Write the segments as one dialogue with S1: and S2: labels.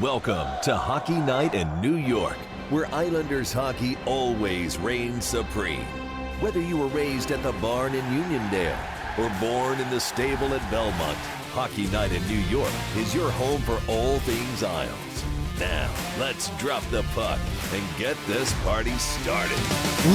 S1: Welcome to Hockey Night in New York, where Islanders hockey always reigns supreme. Whether you were raised at the barn in Uniondale or born in the stable at Belmont, Hockey Night in New York is your home for all things Isles. Now, let's drop the puck and get this party started.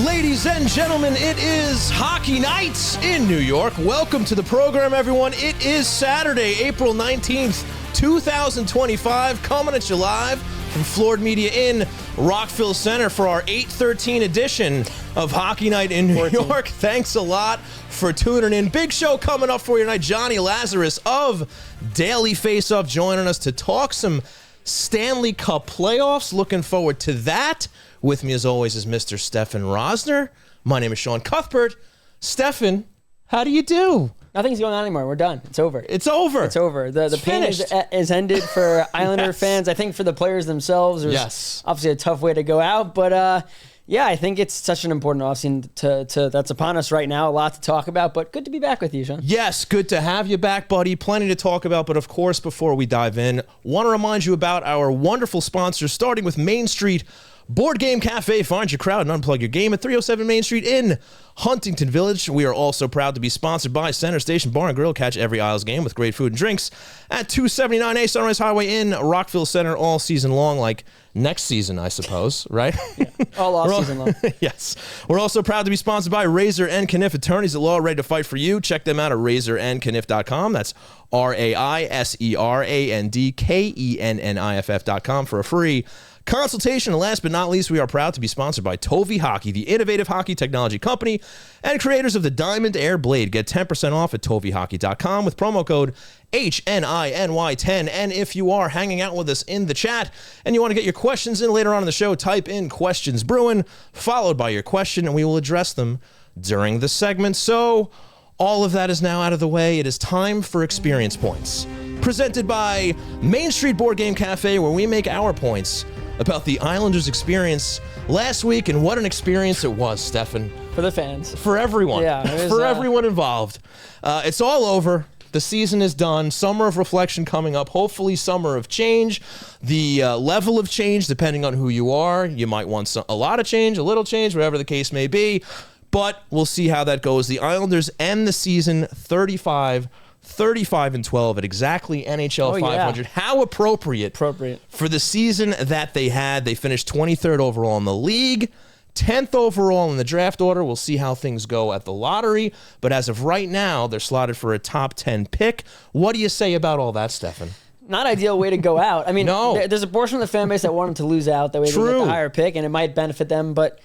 S2: Ladies and gentlemen, it is Hockey Nights in New York. Welcome to the program, everyone. It is Saturday, April 19th, 2025, coming at you live from Floored Media in Rockville Center for our 8/13 edition of Hockey Night in New York. Thanks a lot for tuning in. Big show coming up for you tonight. Jonny Lazarus of Daily Faceoff joining us to talk some Stanley Cup Playoffs. Looking forward to that. With me, as always, is Mr. Stefen Rosner. My name is Sean Cuthbert. Stefen, how do you do?
S3: Nothing's going on anymore. We're done. It's over.
S2: It's over.
S3: It's over. The pain is ended for Islander fans. I think for the players themselves, there's obviously a tough way to go out. But yeah, I think it's such an important offseason that's upon us right now. A lot to talk about, but good to be back with you, Sean.
S2: Yes, good to have you back, buddy. Plenty to talk about, but of course, before we dive in, want to remind you about our wonderful sponsors, starting with Main Street Board Game Café. Find your crowd and unplug your game at 307 Main Street in Huntington Village. We are also proud to be sponsored by Center Station Bar and Grill. Catch every Isles game with great food and drinks at 279A Sunrise Highway in Rockville Center all season long, like next season, I suppose, right?
S3: Yeah, all off season long.
S2: Yes. We're also proud to be sponsored by Razor and Kniff, attorneys at law ready to fight for you. Check them out at razorandkniff.com. That's RAISERANDKENNIFF.com for a free consultation. And last but not least, we are proud to be sponsored by Tovi Hockey, the innovative hockey technology company and creators of the Diamond Air Blade. Get 10% off at tovihockey.com with promo code HNINY10. And if you are hanging out with us in the chat and you want to get your questions in later on in the show, type in questions Brewin, followed by your question, and we will address them during the segment. So all of that is now out of the way. It is time for Experience Points, presented by Main Street Board Game Cafe, where we make our points about the Islanders' experience last week, and what an experience it was, Stefen.
S3: For the fans.
S2: For everyone.
S3: Yeah.
S2: For everyone involved. It's all over. The season is done. Summer of reflection coming up. Hopefully summer of change. The level of change, depending on who you are. You might want a lot of change, a little change, whatever the case may be. But we'll see how that goes. The Islanders end the season 35-12 at exactly NHL 500. Yeah. How appropriate for the season that they had. They finished 23rd overall in the league, 10th overall in the draft order. We'll see how things go at the lottery. But as of right now, they're slotted for a top 10 pick. What do you say about all that, Stefen?
S3: Not ideal way to go out. I mean, there's a portion of the fan base that want them to lose out. That way they get the higher pick, and it might benefit them. But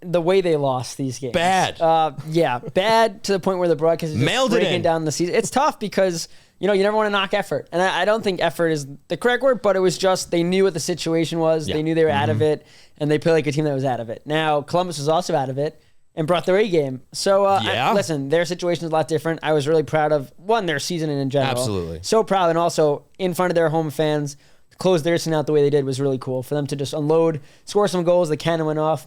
S3: the way they lost these games.
S2: Bad.
S3: Bad to the point where the broadcast is just breaking down the season. It's tough because, you never want to knock effort. And I don't think effort is the correct word, but it was just they knew what the situation was. Yeah. They knew they were out of it, and they played like a team that was out of it. Now, Columbus was also out of it and brought their A game. So, listen, their situation is a lot different. I was really proud of, their season in general.
S2: Absolutely.
S3: So proud. And also, in front of their home fans, to close their season out the way they did was really cool. For them to just unload, score some goals, the cannon went off.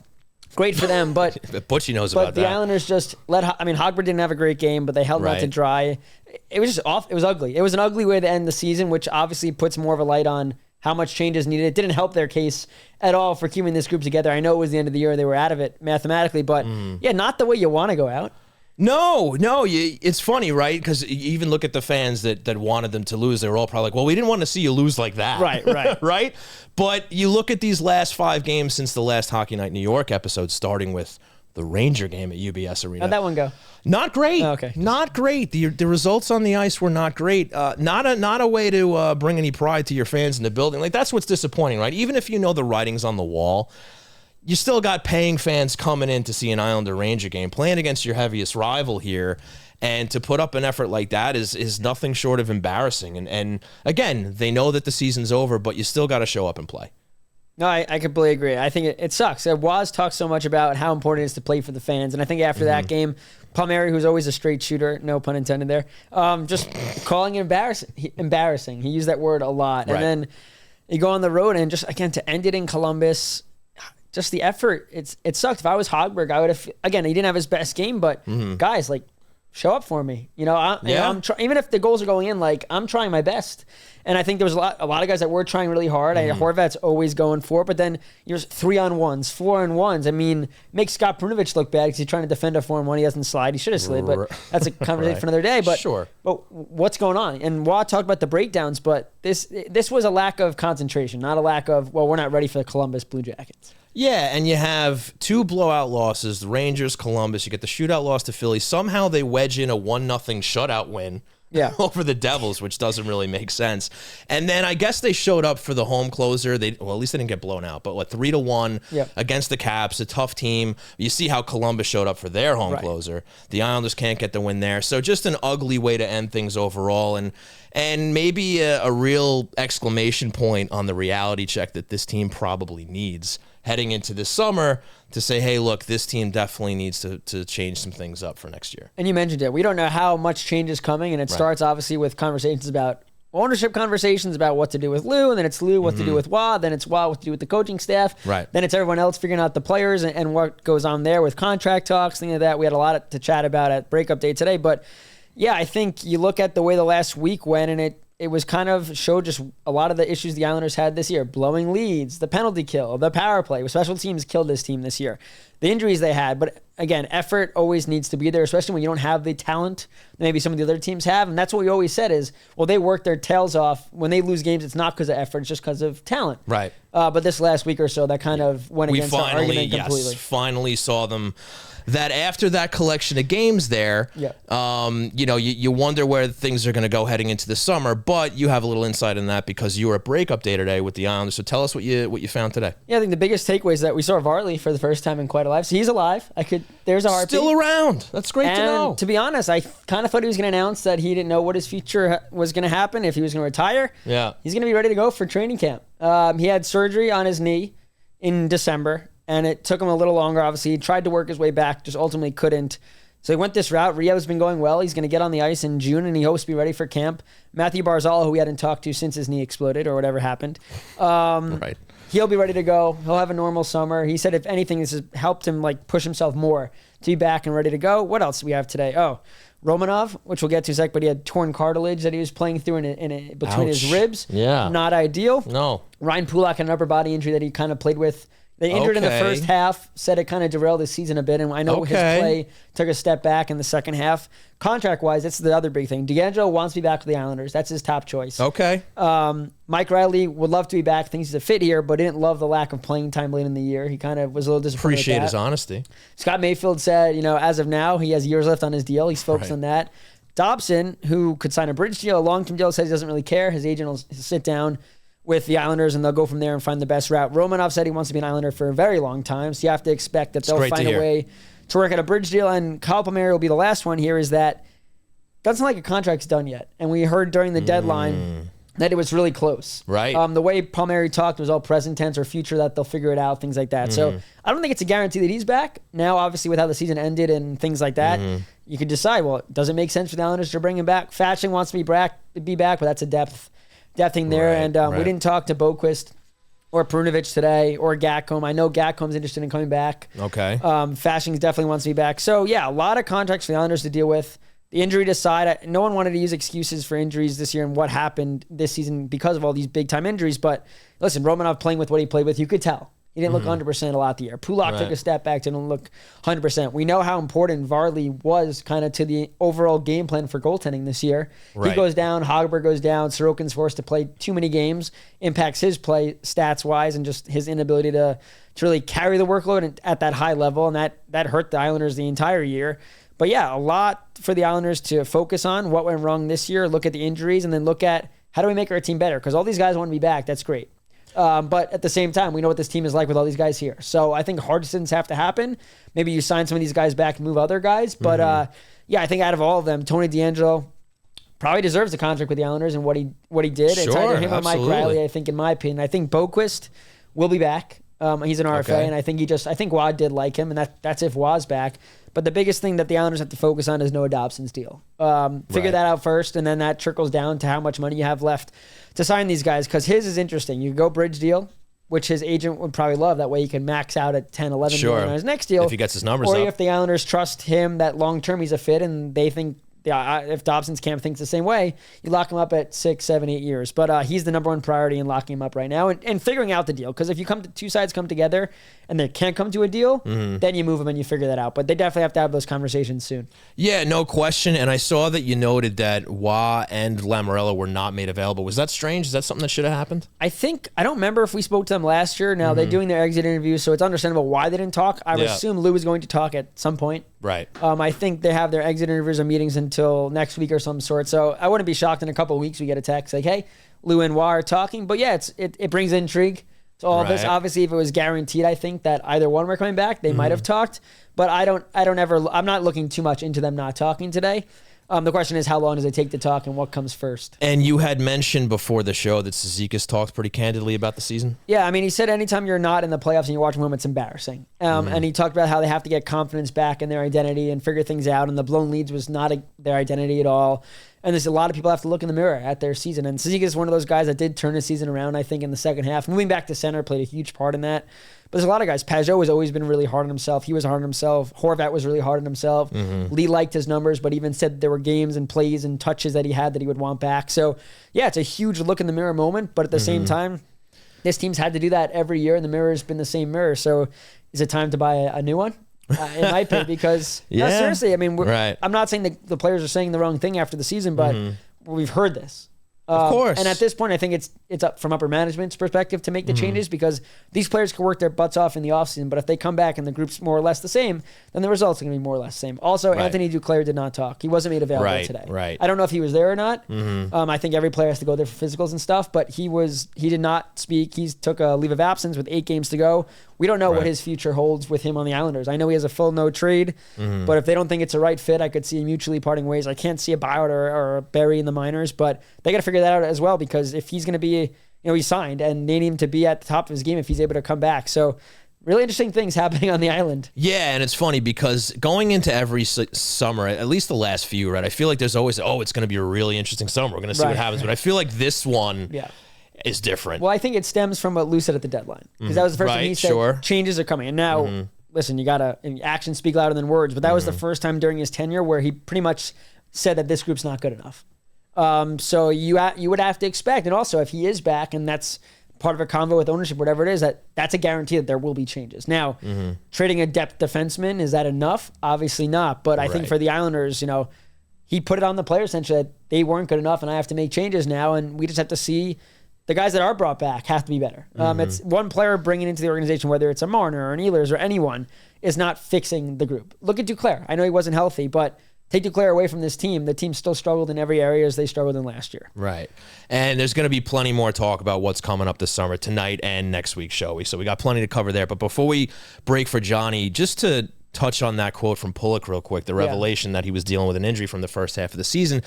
S3: Great for them, but
S2: Butchie knows about that.
S3: But the Islanders just Hogberg didn't have a great game, but they held out to dry. It was just off. It was ugly. It was an ugly way to end the season, which obviously puts more of a light on how much change is needed. It didn't help their case at all for keeping this group together. I know it was the end of the year. They were out of it mathematically, but not the way you want to go out.
S2: No, it's funny, right? Because you even look at the fans that wanted them to lose. They were all probably like, well, we didn't want to see you lose like that.
S3: Right.
S2: Right? But you look at these last 5 games since the last Hockey Night New York episode, starting with the Ranger game at UBS Arena.
S3: How'd that one go?
S2: Not great.
S3: Oh, okay.
S2: Not great. The results on the ice were not great. Not a way to bring any pride to your fans in the building. Like, that's what's disappointing, right? Even if you know the writing's on the wall, you still got paying fans coming in to see an Islander Ranger game, playing against your heaviest rival here. And to put up an effort like that is nothing short of embarrassing. And again, they know that the season's over, but you still got to show up and play.
S3: No, I completely agree. I think it sucks. Waz talks so much about how important it is to play for the fans. And I think after that game, Palmieri, who's always a straight shooter, no pun intended there, just calling it embarrassing. He used that word a lot.
S2: Right.
S3: And then you go on the road and just, again, to end it in Columbus, just the effort, it sucked. If I was Hogberg, I would have, again, he didn't have his best game, but guys, like, show up for me. You know, I'm even if the goals are going in, like, I'm trying my best. And I think there was a lot of guys that were trying really hard. Horvat's always going for it, but then there's 3-on-1s, 4-on-1s. I mean, makes Scott Perunovich look bad because he's trying to defend a 4-on-1. He doesn't slide. He should have slid, but that's a conversation for another day. But
S2: sure.
S3: But what's going on? And Watt talked about the breakdowns, but this was a lack of concentration, not a lack of, well, we're not ready for the Columbus Blue Jackets.
S2: Yeah, and you have 2 blowout losses, the Rangers, Columbus. You get the shootout loss to Philly. Somehow they wedge in a 1-0 shutout win over the Devils, which doesn't really make sense. And then I guess they showed up for the home closer. At least they didn't get blown out. But 3-1 against the Caps, a tough team. You see how Columbus showed up for their home closer. The Islanders can't get the win there. So just an ugly way to end things overall. And maybe a real exclamation point on the reality check that this team probably needs heading into this summer to say, hey, look, this team definitely needs to change some things up for next year.
S3: And you mentioned it. We don't know how much change is coming, and it starts obviously with conversations about ownership conversations about what to do with Lou, and then it's Lou, what to do with Wah, then it's Wah, what to do with the coaching staff.
S2: Right.
S3: Then it's everyone else figuring out the players and what goes on there with contract talks, things like that. We had a lot to chat about at Breakup Day today, but yeah, I think you look at the way the last week went, and it was kind of showed just a lot of the issues the Islanders had this year. Blowing leads, the penalty kill, the power play. Special teams killed this team this year. The injuries they had. But again, effort always needs to be there, especially when you don't have the talent that maybe some of the other teams have. And that's what we always said is, well, they work their tails off. When they lose games, it's not because of effort. It's just because of talent.
S2: Right.
S3: But this last week or so, that kind of went against our argument completely.
S2: Finally saw them. That after that collection of games there, you wonder where things are going to go heading into the summer, but you have a little insight in that because you were at Breakup Day today with the Islanders. So tell us what you found today.
S3: Yeah, I think the biggest takeaway is that we saw Varley for the first time in quite a life. So he's alive. There's a heartbeat.
S2: Still around. That's great to know.
S3: To be honest, I kind of thought he was going to announce that he didn't know what his future was going to happen, if he was going to retire.
S2: Yeah.
S3: He's going to be ready to go for training camp. He had surgery on his knee in December. And it took him a little longer, obviously. He tried to work his way back, just ultimately couldn't. So he went this route. Rehab's been going well. He's going to get on the ice in June, and he hopes to be ready for camp. Matthew Barzal, who we hadn't talked to since his knee exploded or whatever happened, he'll be ready to go. He'll have a normal summer. He said, if anything, this has helped him push himself more to be back and ready to go. What else do we have today? Oh, Romanov, which we'll get to in a sec, but he had torn cartilage that he was playing through between his ribs.
S2: Yeah.
S3: Not ideal.
S2: No.
S3: Ryan Pulock had an upper body injury that he kind of played with. They injured in the first half, said it kind of derailed his season a bit, and I know his play took a step back in the second half. Contract-wise, that's the other big thing. DeAngelo wants to be back with the Islanders. That's his top choice.
S2: Okay.
S3: Mike Riley would love to be back, thinks he's a fit here, but didn't love the lack of playing time late in the year. He kind of was a little disappointed
S2: Appreciate
S3: with that.
S2: his honesty.
S3: Sit Mayfield said, as of now, he has years left on his deal. He's focused on that. Dobson, who could sign a bridge deal, a long-term deal, says he doesn't really care. His agent will sit down with the Islanders, and they'll go from there and find the best route. Romanov said he wants to be an Islander for a very long time, so you have to expect that they'll find a way to work out a bridge deal. And Kyle Palmieri will be the last one here, is that doesn't like a contract's done yet. And we heard during the deadline that it was really close.
S2: Right.
S3: The way Palmieri talked was all present tense or future, that they'll figure it out, things like that. So I don't think it's a guarantee that he's back. Now, obviously, with how the season ended and things like that, you could decide, well, does it make sense for the Islanders to bring him back? Fatching wants to be back, but that's a depth thing there. We didn't talk to Boqvist or Perunovich today or Gatcomb. I know Gatcomb's interested in coming back.
S2: Okay.
S3: Fashings definitely wants to be back. So, yeah, a lot of contracts for the Islanders to deal with. The injury to side, no one wanted to use excuses for injuries this year and what happened this season because of all these big-time injuries. But, listen, Romanov playing with what he played with, you could tell. He didn't look 100% a lot the year. Pulock took a step back, didn't look 100%. We know how important Varley was kind of to the overall game plan for goaltending this year. He goes down, Hogberg goes down, Sorokin's forced to play too many games, impacts his play stats-wise and just his inability to really carry the workload at that high level, and that hurt the Islanders the entire year. But yeah, a lot for the Islanders to focus on, what went wrong this year, look at the injuries, and then look at how do we make our team better? Because all these guys want to be back. That's great. But at the same time, we know what this team is like with all these guys here. So I think hard decisions have to happen. Maybe you sign some of these guys back and move other guys. But I think out of all of them, Tony DeAngelo probably deserves a contract with the Islanders and what he did. It's either him or Mike Riley, I think, in my opinion. I think Boqvist will be back. He's an RFA, and I think Wad did like him, and that's if Wad's back. But the biggest thing that the Islanders have to focus on is Noah Dobson's deal. Figure that out first, and then that trickles down to how much money you have left to sign these guys, because his is interesting. You go bridge deal, which his agent would probably love. That way he can max out at 10, 11 million on his next deal.
S2: If he gets his numbers
S3: or
S2: up.
S3: if the Islanders trust him that long-term he's a fit and they think, if Dobson's camp thinks the same way, you lock him up at 6, 7, 8 years. But he's the number one priority in locking him up right now and figuring out the deal. Because if two sides come together and they can't come to a deal, then you move them and you figure that out. But they definitely have to have those conversations soon. Yeah,
S2: no question. And I saw that you noted that Waugh and Lamoriello were not made available. Was that strange? Is that something that should have happened?
S3: I don't remember if we spoke to them last year. Now they're doing their exit interviews, so it's understandable why they didn't talk. I would assume Lou is going to talk at some point.
S2: Right.
S3: I think they have their exit interviews or meetings until next week or some sort. So I wouldn't be shocked in a couple of weeks we get a text like, hey, Lou and Waugh are talking. But yeah, it brings intrigue to all of this. Obviously, if it was guaranteed, I think that either one were coming back, they might have talked. But I'm not looking too much into them not talking today. The question is, how long does it take to talk and what comes first?
S2: And you had mentioned before the show that Cizikas talked pretty candidly about the season.
S3: Yeah, I mean, he said anytime you're not in the playoffs and you're watching them, it's embarrassing. And he talked about how they have to get confidence back in their identity and figure things out. And the blown leads was not their identity at all. And there's a lot of people have to look in the mirror at their season. And Cizikas is one of those guys that did turn his season around, I think, in the second half. Moving back to center played a huge part in that. But there's a lot of guys. Pajot has always been really hard on himself. He was hard on himself. Horvat was really hard on himself. Lee liked his numbers, but even said there were games and plays and touches that he had that he would want back. So, yeah, it's a huge look in the mirror moment. But at the same time, this team's had to do that every year, and the mirror has been the same mirror. So is it time to buy a new one? It might be because, no, seriously, I mean, I'm not saying that the players are saying the wrong thing after the season, but we've heard this.
S2: Of course.
S3: And at this point, I think it's up from upper management's perspective to make the changes because these players can work their butts off in the offseason, but if they come back and the group's more or less the same, then the results are going to be more or less the same. Also, Anthony Duclair did not talk. He wasn't made available today.
S2: Right.
S3: I don't know if he was there or not. I think every player has to go there for physicals and stuff, but he did not speak. He took a leave of absence with 8 games to go. We don't know what his future holds with him on the Islanders. I know he has a full no trade, but if they don't think it's a right fit, I could see mutually parting ways. I can't see a buyout or a bury in the minors, but they got to figure that out as well because if he's going to be, he's signed and they need him to be at the top of his game if he's able to come back. So really interesting things happening on the island.
S2: Yeah, and it's funny because going into every summer, at least the last few, right, I feel like there's always, it's going to be a really interesting summer. We're going to see what happens. But I feel like this one is different.
S3: Well, I think it stems from what Lou said at the deadline. Because that was the first time he said changes are coming. And now, listen, you got to, actions speak louder than words. But that was the first time during his tenure where he pretty much said that this group's not good enough. So you would have to expect, and also if he is back and that's part of a convo with ownership, whatever it is, that's a guarantee that there will be changes. Now, trading a depth defenseman, is that enough? Obviously not. But I think for the Islanders, he put it on the players essentially that they weren't good enough and I have to make changes now. And we just have to see the guys that are brought back have to be better. It's one player bringing into the organization, whether it's a Marner or an Ehlers or anyone, is not fixing the group. Look at Duclair. I know he wasn't healthy, but take Duclair away from this team, the team still struggled in every area as they struggled in last year.
S2: Right. And there's going to be plenty more talk about what's coming up this summer, tonight and next week, shall we? So we got plenty to cover there. But before we break for Johnny, just to touch on that quote from Pulock real quick, the revelation that he was dealing with an injury from the first half of the season.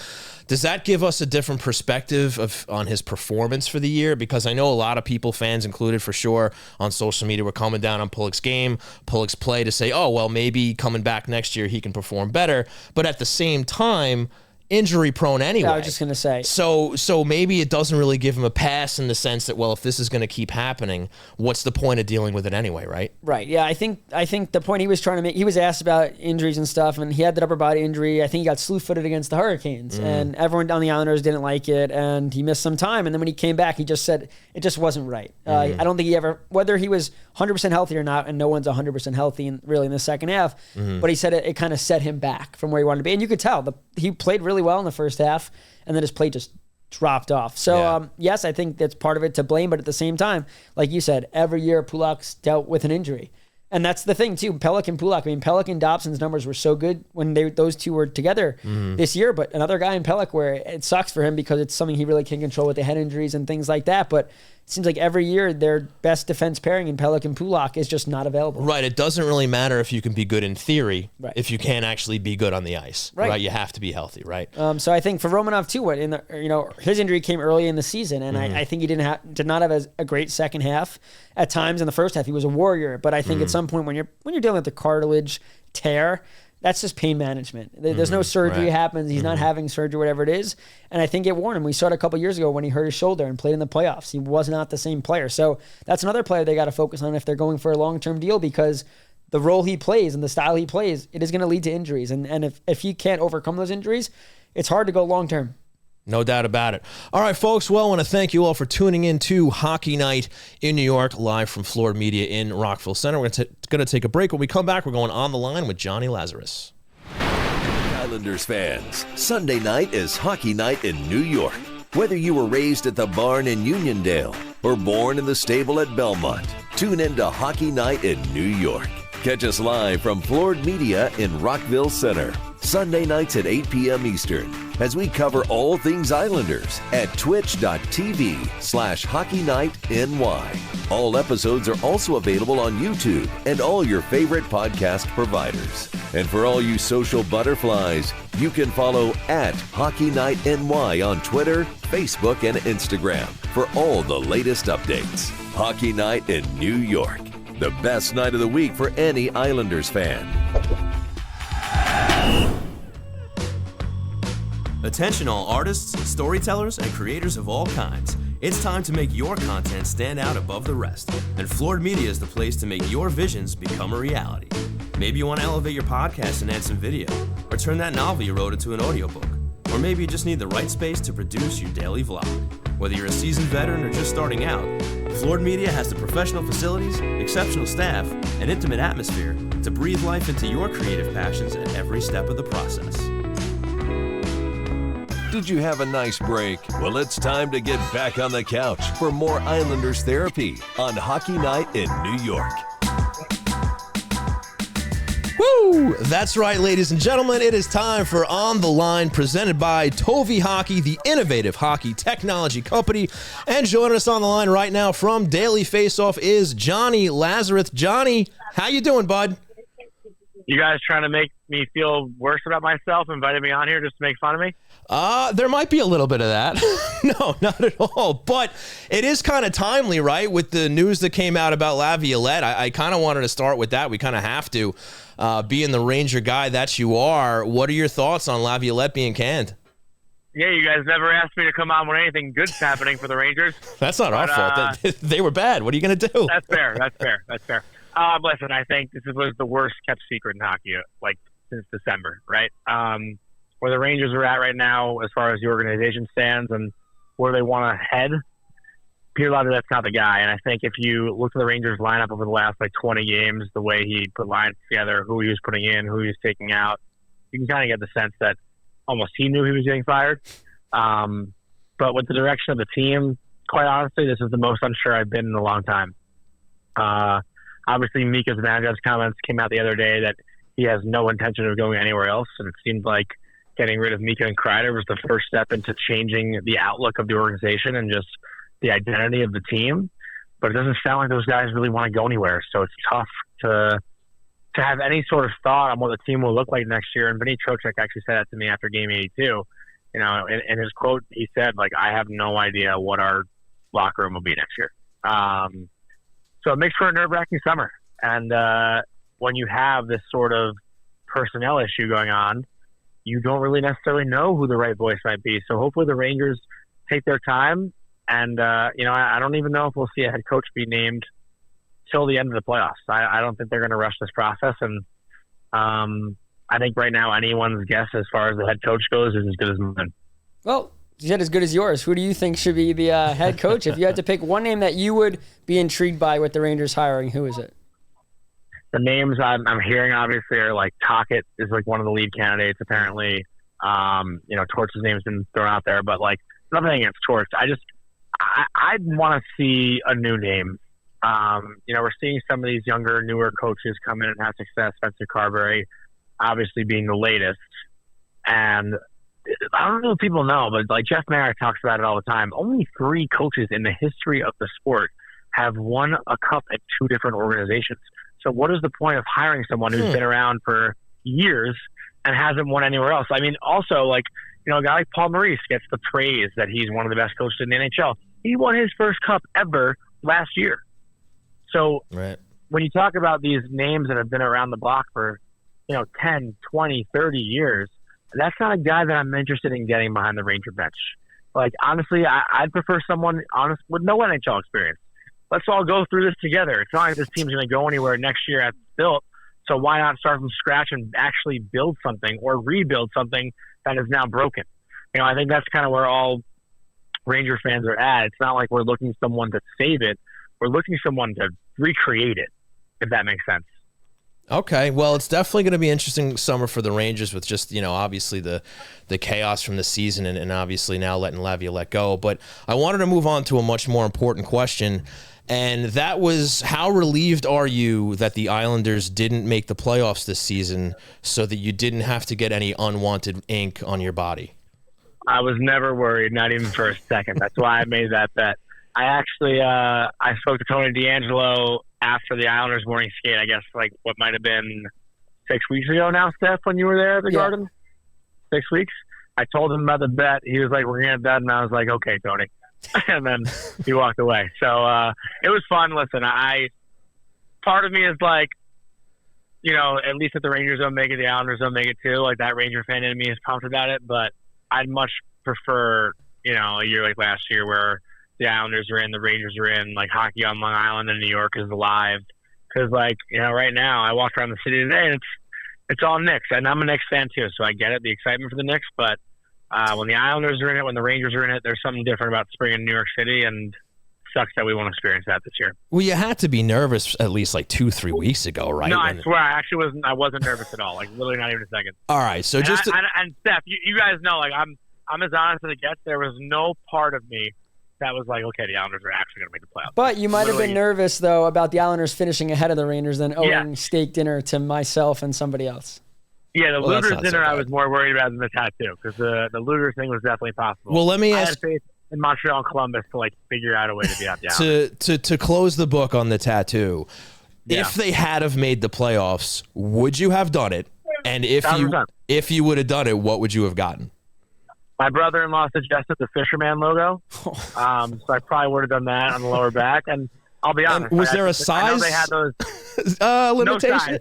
S2: Does that give us a different perspective on his performance for the year? Because I know a lot of people, fans included for sure, on social media were coming down on Pulock's game, Pulock's play to say, maybe coming back next year he can perform better. But at the same time, injury prone anyway.
S3: I was just going to say.
S2: So maybe it doesn't really give him a pass in the sense that, if this is going to keep happening, what's the point of dealing with it anyway, right?
S3: Right. Yeah, I think the point he was trying to make, he was asked about injuries and stuff, and he had that upper body injury. I think he got slew-footed against the Hurricanes, and everyone down the Islanders didn't like it, and he missed some time. And then when he came back, he just said it just wasn't right. I don't think he ever, whether he was 100% healthy or not, and no one's 100% healthy in the second half, but he said it kind of set him back from where he wanted to be. And you could tell, he played really well in the first half, and then his play just dropped off. So, yes, I think that's part of it to blame, but at the same time, like you said, every year Pulock's dealt with an injury. And that's the thing, too. Pulock and Pulock. I mean, Pulock and Dobson's numbers were so good when those two were together this year, but another guy in Pulock where it sucks for him because it's something he really can't control with the head injuries and things like that, but it seems like every year their best defense pairing in Pulock and Pulock is just not available.
S2: Right. It doesn't really matter if you can be good in theory if you can't actually be good on the ice. Right. You have to be healthy, right?
S3: So I think for Romanov too, his injury came early in the season, and I think he did not have a great second half. At times in the first half, he was a warrior, but I think at some point when you're dealing with the cartilage tear, that's just pain management. There's no surgery happens. He's not having surgery, whatever it is. And I think it warned him. We saw it a couple years ago when he hurt his shoulder and played in the playoffs. He was not the same player. So that's another player they got to focus on if they're going for a long-term deal, because the role he plays and the style he plays, it is going to lead to injuries. And if he can't overcome those injuries, it's hard to go long-term.
S2: No doubt about it. All right, folks. Well, I want to thank you all for tuning in to Hockey Night in New York, live from Florida Media in Rockville Center. We're going to take a break. When we come back, we're going on the line with Jonny Lazarus.
S1: Islanders fans, Sunday night is Hockey Night in New York. Whether you were raised at the barn in Uniondale or born in the stable at Belmont, tune in to Hockey Night in New York. Catch us live from Florida Media in Rockville Center, Sunday nights at 8 p.m. Eastern, as we cover all things Islanders at twitch.tv/HockeyNightNY. All episodes are also available on YouTube and all your favorite podcast providers. And for all you social butterflies, you can follow @HockeyNightNY on Twitter, Facebook, and Instagram for all the latest updates. Hockey Night in New York. The best night of the week for any Islanders fan.
S2: Attention all artists, storytellers, and creators of all kinds. It's time to make your content stand out above the rest. And Florida Media is the place to make your visions become a reality. Maybe you want to elevate your podcast and add some video, or turn that novel you wrote into an audiobook. Or maybe you just need the right space to produce your daily vlog. Whether you're a seasoned veteran or just starting out, Florida Media has the professional facilities, exceptional staff, and intimate atmosphere to breathe life into your creative passions at every step of the process.
S1: Did you have a nice break? Well, it's time to get back on the couch for more Islanders therapy on Hockey Night in New York.
S2: Woo! That's right, ladies and gentlemen. It is time for On the Line, presented by Tovi Hockey, the innovative hockey technology company. And joining us on the line right now from Daily Faceoff is Jonny Lazarus. Jonny, how you doing, bud?
S4: You guys trying to make me feel worse about myself, inviting me on here just to make fun of me?
S2: There might be a little bit of that. No, not at all. But it is kind of timely, right? With the news that came out about Laviolette, I kind of wanted to start with that. We kind of have to. Being the Ranger guy that you are, what are your thoughts on Laviolette being canned?
S4: Yeah, you guys never asked me to come on when anything good's happening for the Rangers.
S2: That's not our fault. They were bad. What are you going to do?
S4: That's fair. Listen, I think this was the worst kept secret in hockey, like, since December, right? Where the Rangers are at right now as far as the organization stands and where they want to head, Peter Laviolette's not the guy. And I think if you look at the Rangers lineup over the last, 20 games, the way he put lines together, who he was putting in, who he was taking out, you can kind of get the sense that almost he knew he was getting fired. But with the direction of the team, quite honestly, this is the most unsure I've been in a long time. Obviously, Mika Zibanejad's comments came out the other day that he has no intention of going anywhere else, and it seemed like getting rid of Mika and Kreider was the first step into changing the outlook of the organization and just the identity of the team. But it doesn't sound like those guys really want to go anywhere, so it's tough to have any sort of thought on what the team will look like next year. And Vinny Trocheck actually said that to me after Game 82. In his quote, he said, I have no idea what our locker room will be next year. So it makes for a nerve-wracking summer. And when you have this sort of personnel issue going on, you don't really necessarily know who the right voice might be. So hopefully the Rangers take their time. And, I don't even know if we'll see a head coach be named till the end of the playoffs. I don't think they're going to rush this process. And I think right now anyone's guess as far as the head coach goes is as good as mine.
S3: Well, you said as good as yours. Who do you think should be the head coach? If you had to pick one name that you would be intrigued by with the Rangers hiring, who is it?
S4: The names I'm hearing obviously are Tocchet is one of the lead candidates apparently. Torch's name's been thrown out there, but nothing against Torch. I'd want to see a new name. We're seeing some of these younger, newer coaches come in and have success. Spencer Carberry, obviously being the latest, and I don't know if people know, but Jeff Merrick talks about it all the time. Only 3 coaches in the history of the sport have won a cup at 2 different organizations. So what is the point of hiring someone who's been around for years and hasn't won anywhere else? I mean, also, a guy like Palmieri gets the praise that he's one of the best coaches in the NHL. He won his first cup ever last year. So
S2: right.
S4: When you talk about these names that have been around the block for 10, 20, 30 years, that's not a guy that I'm interested in getting behind the Ranger bench. Like, honestly, I'd prefer someone with no NHL experience. Let's all go through this together. It's not like this team's going to go anywhere next year as it's built, so why not start from scratch and actually build something or rebuild something that is now broken? I think that's kind of where all Ranger fans are at. It's not like we're looking for someone to save it. We're looking for someone to recreate it, if that makes sense.
S2: Okay, well, it's definitely going to be an interesting summer for the Rangers with just, obviously the chaos from the season and obviously now letting Laviolette go. But I wanted to move on to a much more important question, and that was, how relieved are you that the Islanders didn't make the playoffs this season so that you didn't have to get any unwanted ink on your body?
S4: I was never worried, not even for a second. That's why I made that bet. I actually I spoke to Tony D'Angelo after the Islanders morning skate, I guess, like what might have been 6 weeks ago now, Steph, when you were there at the Garden? 6 weeks? I told him about the bet. He was like, we're going to bet. And I was like, okay, Tony. And then he walked away. So it was fun. Listen, part of me is like, at least if the Rangers don't make it, the Islanders don't make it too. Like, that Ranger fan in me is pumped about it. But I'd much prefer, a year like last year where the Islanders are in, the Rangers are in, like hockey on Long Island and New York is alive. Because, right now, I walked around the city today and it's all Knicks. And I'm a Knicks fan too, so I get it, the excitement for the Knicks. But when the Islanders are in it, when the Rangers are in it, there's something different about spring in New York City, and sucks that we won't experience that this year.
S2: Well, you had to be nervous at least 2-3 weeks ago, right?
S4: No, I swear, I wasn't nervous at all. Literally not even a second.
S2: All right, so
S4: and Steph, you guys know, I'm as honest as it gets. There was no part of me that was like, okay, the Islanders are actually going to make the playoffs.
S3: But you might have been nervous, though, about the Islanders finishing ahead of the Rangers than owing steak dinner to myself and somebody else.
S4: Yeah, the Looters dinner I was more worried about than the tattoo, because the Looters thing was definitely possible.
S2: Well, let me ask.
S4: I had faith in Montreal and Columbus to figure out a way to beat out the Islanders.
S2: To close the book on the tattoo, if they had have made the playoffs, would you have done it? And if you would have done it, what would you have gotten?
S4: My brother-in-law suggested the Fisherman logo, so I probably would have done that on the lower back. And I'll be honest.
S2: Was there a size?
S4: I know they had those
S2: limitation.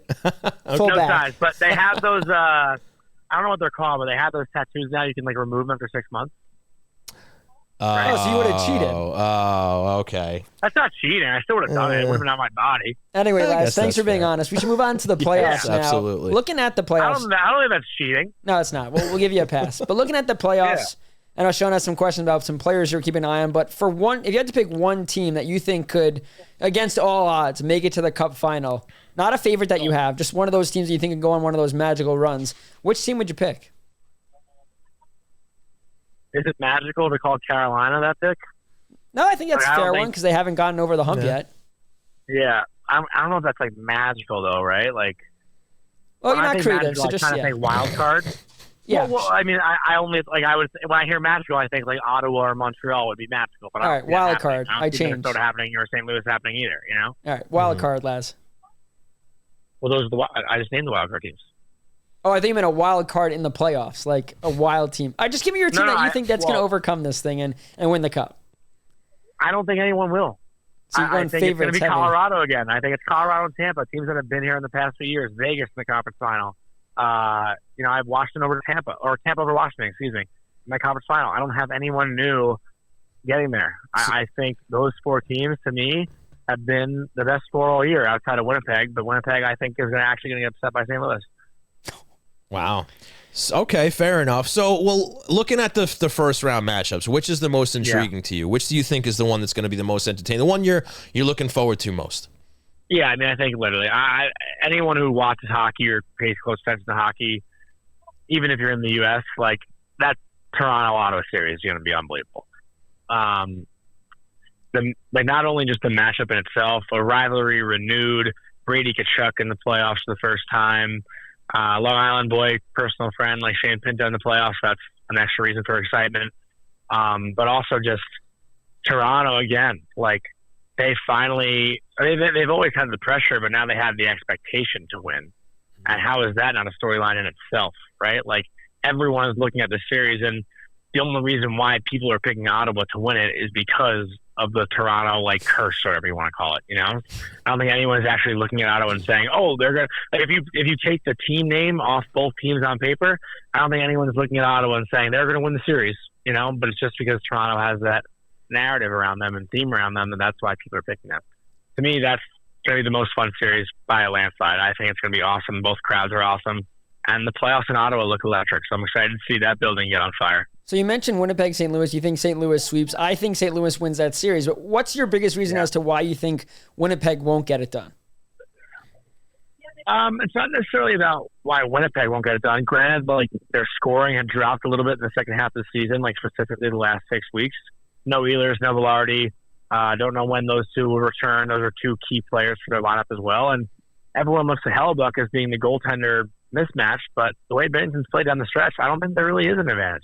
S4: No size, but they have those. I don't know what they're called, but they have those tattoos now. You can remove them after 6 months.
S3: Right? So you would have cheated.
S2: Oh, okay.
S4: That's not cheating. I still would have done it. It would have been on my body.
S3: Anyway, lads, thanks for being honest. We should move on to the playoffs now.
S2: Absolutely.
S3: Looking at the playoffs.
S4: I don't think that's cheating.
S3: No, it's not. We'll give you a pass. But looking at the playoffs, and I was showing us some questions about some players you're keeping an eye on. But if you had to pick one team that you think could, against all odds, make it to the Cup final, not a favorite that you have, just one of those teams that you think could go on one of those magical runs, which team would you pick?
S4: Is it magical to call Carolina that pick?
S3: No, I think that's a fair one because they haven't gotten over the hump yet.
S4: Yeah. I don't know if that's magical though, right?
S3: Well, you're not creative,
S4: magical,
S3: so just
S4: kind of think wild card.
S3: Yeah.
S4: Well, I mean, I only I would when I hear magical, I think Ottawa or Montreal would be magical. But
S3: all right, wild card. I changed.
S4: Minnesota happening or St. Louis happening either.
S3: All right, wild card, Laz.
S4: Well, those are I just named the wild card teams.
S3: Oh, I think you meant a wild card in the playoffs, like a wild team. Just give me your team that you think that's going to overcome this thing and win the Cup.
S4: I don't think anyone will.
S3: So
S4: I think it's going to be Colorado again. I think it's Colorado and Tampa, teams that have been here in the past few years. Vegas in the conference final. I have Washington over Tampa, or Tampa over Washington, excuse me, in my conference final. I don't have anyone new getting there. I think those four teams, to me, have been the best four all year outside of Winnipeg. But Winnipeg, I think, is actually going to get upset by St. Louis.
S2: Wow. Okay, fair enough. So, looking at the first round matchups, which is the most intriguing to you? Which do you think is the one that's going to be the most entertaining? The one you're looking forward to most?
S4: Yeah, I mean, I think literally anyone who watches hockey or pays close attention to hockey, even if you're in the U.S., that Toronto-Ottawa series is going to be unbelievable. Not only just the matchup in itself, a rivalry renewed, Brady Tkachuk in the playoffs for the first time. Long Island boy, personal friend like Shane Pinto in the playoffs. That's an extra reason for excitement. But also just Toronto again. They finally, they've always had the pressure, but now they have the expectation to win. And how is that not a storyline in itself, right? Everyone is looking at the series, and the only reason why people are picking Ottawa to win it is because of the Toronto like curse, or whatever you want to call it. I don't think anyone's actually looking at Ottawa and saying, "Oh, they're gonna." Like if you take the team name off both teams on paper, I don't think anyone's looking at Ottawa and saying they're going to win the series. But it's just because Toronto has that narrative around them and theme around them, and that's why people are picking them. To me, that's going to be the most fun series by a landslide. I think it's going to be awesome. Both crowds are awesome, and the playoffs in Ottawa look electric. So I'm excited to see that building get on fire.
S3: So you mentioned Winnipeg, St. Louis. You think St. Louis sweeps. I think St. Louis wins that series. But what's your biggest reason as to why you think Winnipeg won't get it done?
S4: It's not necessarily about why Winnipeg won't get it done. Granted, their scoring had dropped a little bit in the second half of the season, specifically the last 6 weeks. No Oilers, no Velarde. Don't know when those two will return. Those are two key players for their lineup as well. And everyone looks at Hellebuyck as being the goaltender mismatch, but the way Binnington's played down the stretch, I don't think there really is an advantage.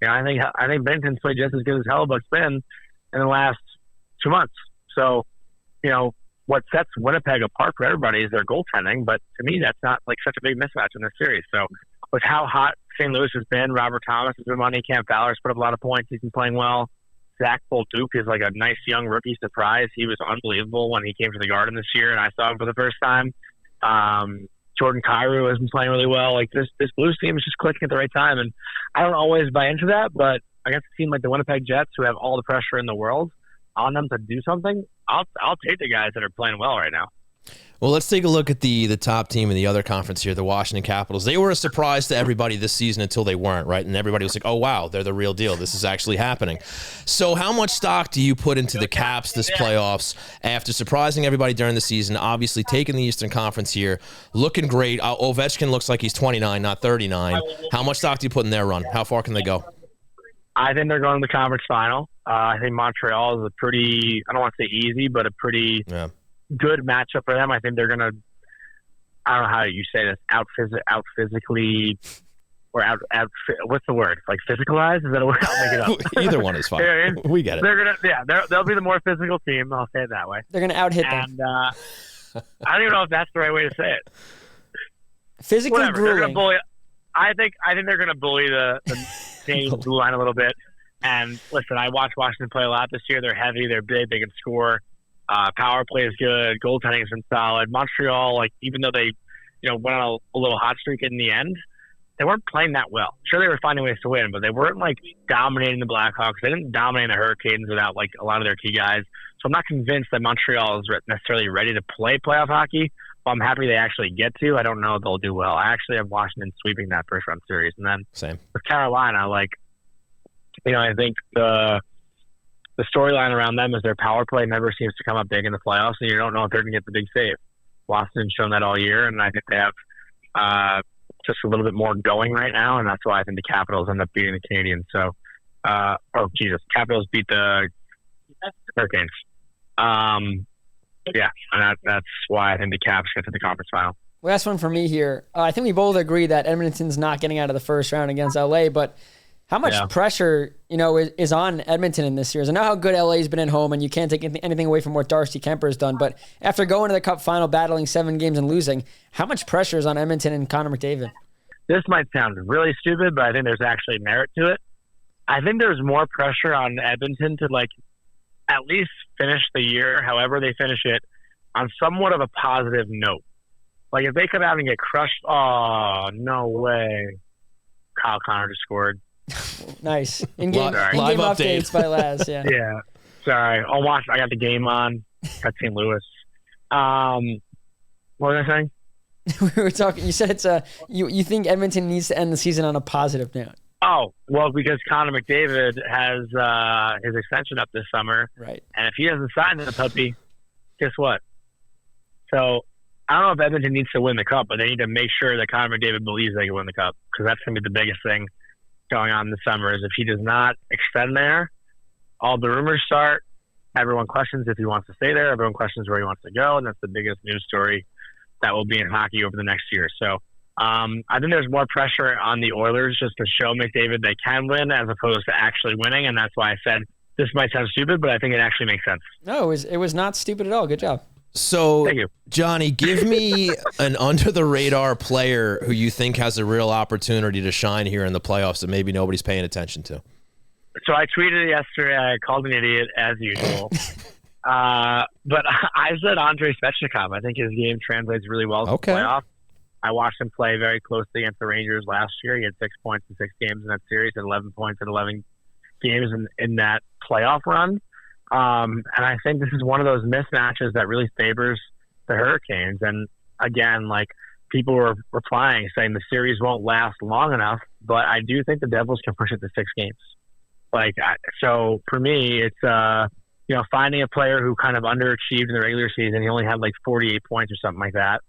S4: I think Binnington's played just as good as Hellebuyck's been in the last 2 months. So, what sets Winnipeg apart for everybody is their goaltending, but to me, that's not such a big mismatch in this series. So, with how hot St. Louis has been, Robert Thomas has been money, Cam Fowler's put up a lot of points. He's been playing well. Zach Bolduc is a nice young rookie surprise. He was unbelievable when he came to the Garden this year, and I saw him for the first time. Jordan Kyrou has been playing really well. This Blues team is just clicking at the right time, and I don't always buy into that, but I guess a team like the Winnipeg Jets, who have all the pressure in the world on them to do something, I'll take the guys that are playing well right now.
S2: Well, let's take a look at the top team in the other conference here, the Washington Capitals. They were a surprise to everybody this season until they weren't, right? And everybody was like, oh, wow, they're the real deal. This is actually happening. So how much stock do you put into the Caps this playoffs after surprising everybody during the season, obviously taking the Eastern Conference here, looking great? Ovechkin looks like he's 29, not 39. How much stock do you put in their run? How far can they go?
S4: I think they're going to the conference final. I think Montreal is a pretty, I don't want to say easy, but a pretty good matchup for them. I think they're going to, I don't know how you say this, out physically, or what's the word? Physicalize? Is that a word? I'll make it up.
S2: Either one is fine. We get it.
S4: They're going to, they'll be the more physical team. I'll say it that way.
S3: They're going to out-hit them.
S4: And I don't even know if that's the right way to say it.
S3: Physically
S4: Whatever.
S3: grueling.
S4: They're going to bully. I think they're going to bully the Canadian blue line a little bit. And listen, I watched Washington play a lot this year. They're heavy. They're big. They can score. Power play is good. Goaltending's been solid. Montreal, even though they, went on a little hot streak in the end, they weren't playing that well. Sure, they were finding ways to win, but they weren't dominating the Blackhawks. They didn't dominate the Hurricanes without a lot of their key guys. So I'm not convinced that Montreal is necessarily ready to play playoff hockey. But I'm happy they actually get to. I don't know if they'll do well. I actually have Washington sweeping that first round series, and then
S2: same
S4: with Carolina. I think the storyline around them is their power play never seems to come up big in the playoffs, and you don't know if they're going to get the big save. Washington's shown that all year, and I think they have just a little bit more going right now, and that's why I think the Capitals end up beating the Canadiens. So, Capitals beat the Hurricanes. Yeah, and that's why I think the Caps get to the conference final.
S3: Last one for me here. I think we both agree that Edmonton's not getting out of the first round against LA, but how much pressure, is on Edmonton in this series? I know how good LA's been at home, and you can't take anything away from what Darcy Kemper's done, but after going to the Cup final, battling 7 games and losing, how much pressure is on Edmonton and Connor McDavid?
S4: This might sound really stupid, but I think there's actually merit to it. I think there's more pressure on Edmonton to at least finish the year, however they finish it, on somewhat of a positive note. If they come out and get crushed, oh, no way. Kyle Connor just scored.
S3: Nice. In-game updates by Laz, yeah.
S4: Yeah. Sorry. I'll watch. I got the game on. Got St. Louis. What was I saying?
S3: We were talking, you said it's you think Edmonton needs to end the season on a positive note.
S4: Oh, well, because Connor McDavid has his extension up this summer.
S3: Right.
S4: And if he doesn't sign the puppy, guess what? So I don't know if Edmonton needs to win the Cup, but they need to make sure that Connor McDavid believes they can win the Cup, because that's going to be the biggest thing going on this summer. Is if he does not extend there, all the rumors start. Everyone questions if he wants to stay there. Everyone questions where he wants to go, and that's the biggest news story that will be in hockey over the next year. So I think there's more pressure on the Oilers just to show McDavid they can win as opposed to actually winning, and that's why I said this might sound stupid, but I think it actually makes sense.
S3: No, it was not stupid at all. Good job.
S2: So,
S4: Thank you.
S2: Johnny, give me an under-the-radar player who you think has a real opportunity to shine here in the playoffs that maybe nobody's paying attention to.
S4: So I tweeted it yesterday. I called an idiot as usual. But I said Andrei Svechnikov. I think his game translates really well to the playoffs. I watched him play very closely against the Rangers last year. He had 6 points in 6 games in that series, and 11 points in 11 games in that playoff run. And I think this is one of those mismatches that really favors the Hurricanes. And again, like, people were replying saying the series won't last long enough, but I do think the Devils can push it to 6 games. So for me, it's finding a player who kind of underachieved in the regular season. He only had like 48 points or something like that.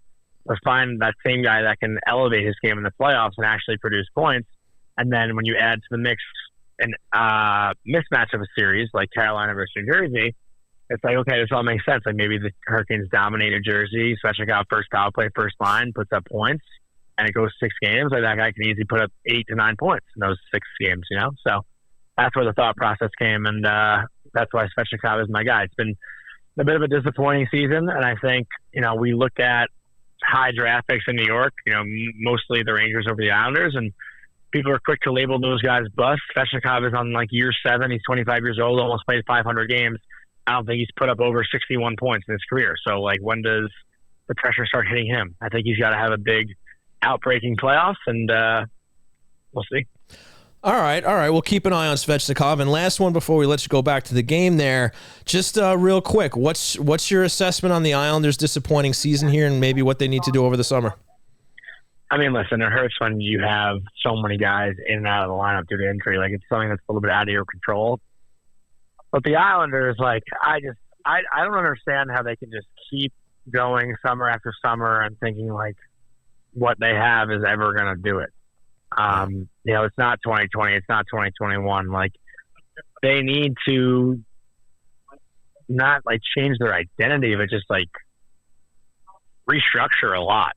S4: Or find that same guy that can elevate his game in the playoffs and actually produce points. And then when you add to the mix an mismatch of a series like Carolina versus New Jersey, it's like, okay, this all makes sense. Like, maybe the Hurricanes dominate New Jersey, especially got first power play, first line, puts up points, and it goes 6 games. Like, that guy can easily put up 8 to 9 points in those 6 games, So that's where the thought process came, and that's why Svechnikov is my guy. It's been a bit of a disappointing season, and I think, we look at high draft picks in New York, mostly the Rangers over the Islanders, and people are quick to label those guys bust. Svechnikov is on like year 7. He's 25 years old, almost played 500 games. I don't think he's put up over 61 points in his career. So, like, when does the pressure start hitting him? I think he's got to have a big outbreaking playoff, and we'll see.
S2: All right. We'll keep an eye on Svechnikov. And last one before we let you go back to the game there, just real quick, what's your assessment on the Islanders' disappointing season here and maybe what they need to do over the summer?
S4: I mean, listen, it hurts when you have so many guys in and out of the lineup due to injury. Like, it's something that's a little bit out of your control. But the Islanders, like, I don't understand how they can just keep going summer after summer and thinking, like, what they have is ever going to do it. It's not 2020. It's not 2021. Like, they need to not, like, change their identity, but just, like, restructure a lot,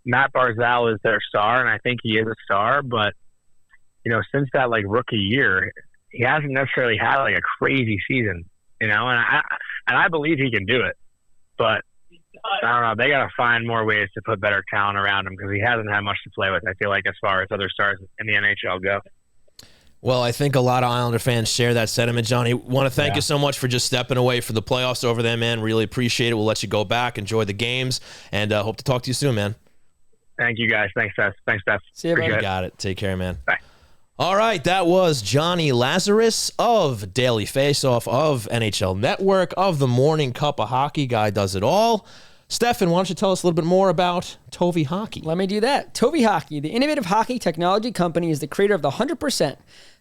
S4: Matt Barzal is their star, and I think he is a star, but, since that, like, rookie year, he hasn't necessarily had, like, a crazy season, and I believe he can do it, but I don't know. They got to find more ways to put better talent around him because he hasn't had much to play with, I feel like, as far as other stars in the NHL go.
S2: Well, I think a lot of Islander fans share that sentiment, Johnny. Want to thank you so much for just stepping away for the playoffs over there, man. Really appreciate it. We'll let you go back, enjoy the games, and hope to talk to you soon, man.
S4: Thank you, guys. Thanks, Steph.
S3: See you, buddy.
S2: You got it. Take care, man.
S4: Bye.
S2: All right, that was Jonny Lazarus of Daily Faceoff, of NHL Network, of the Morning Cup of Hockey. Guy does it all. Stefen, why don't you tell us a little bit more about Tovi Hockey?
S3: Let me do that. Tovi Hockey, the innovative hockey technology company, is the creator of the 100%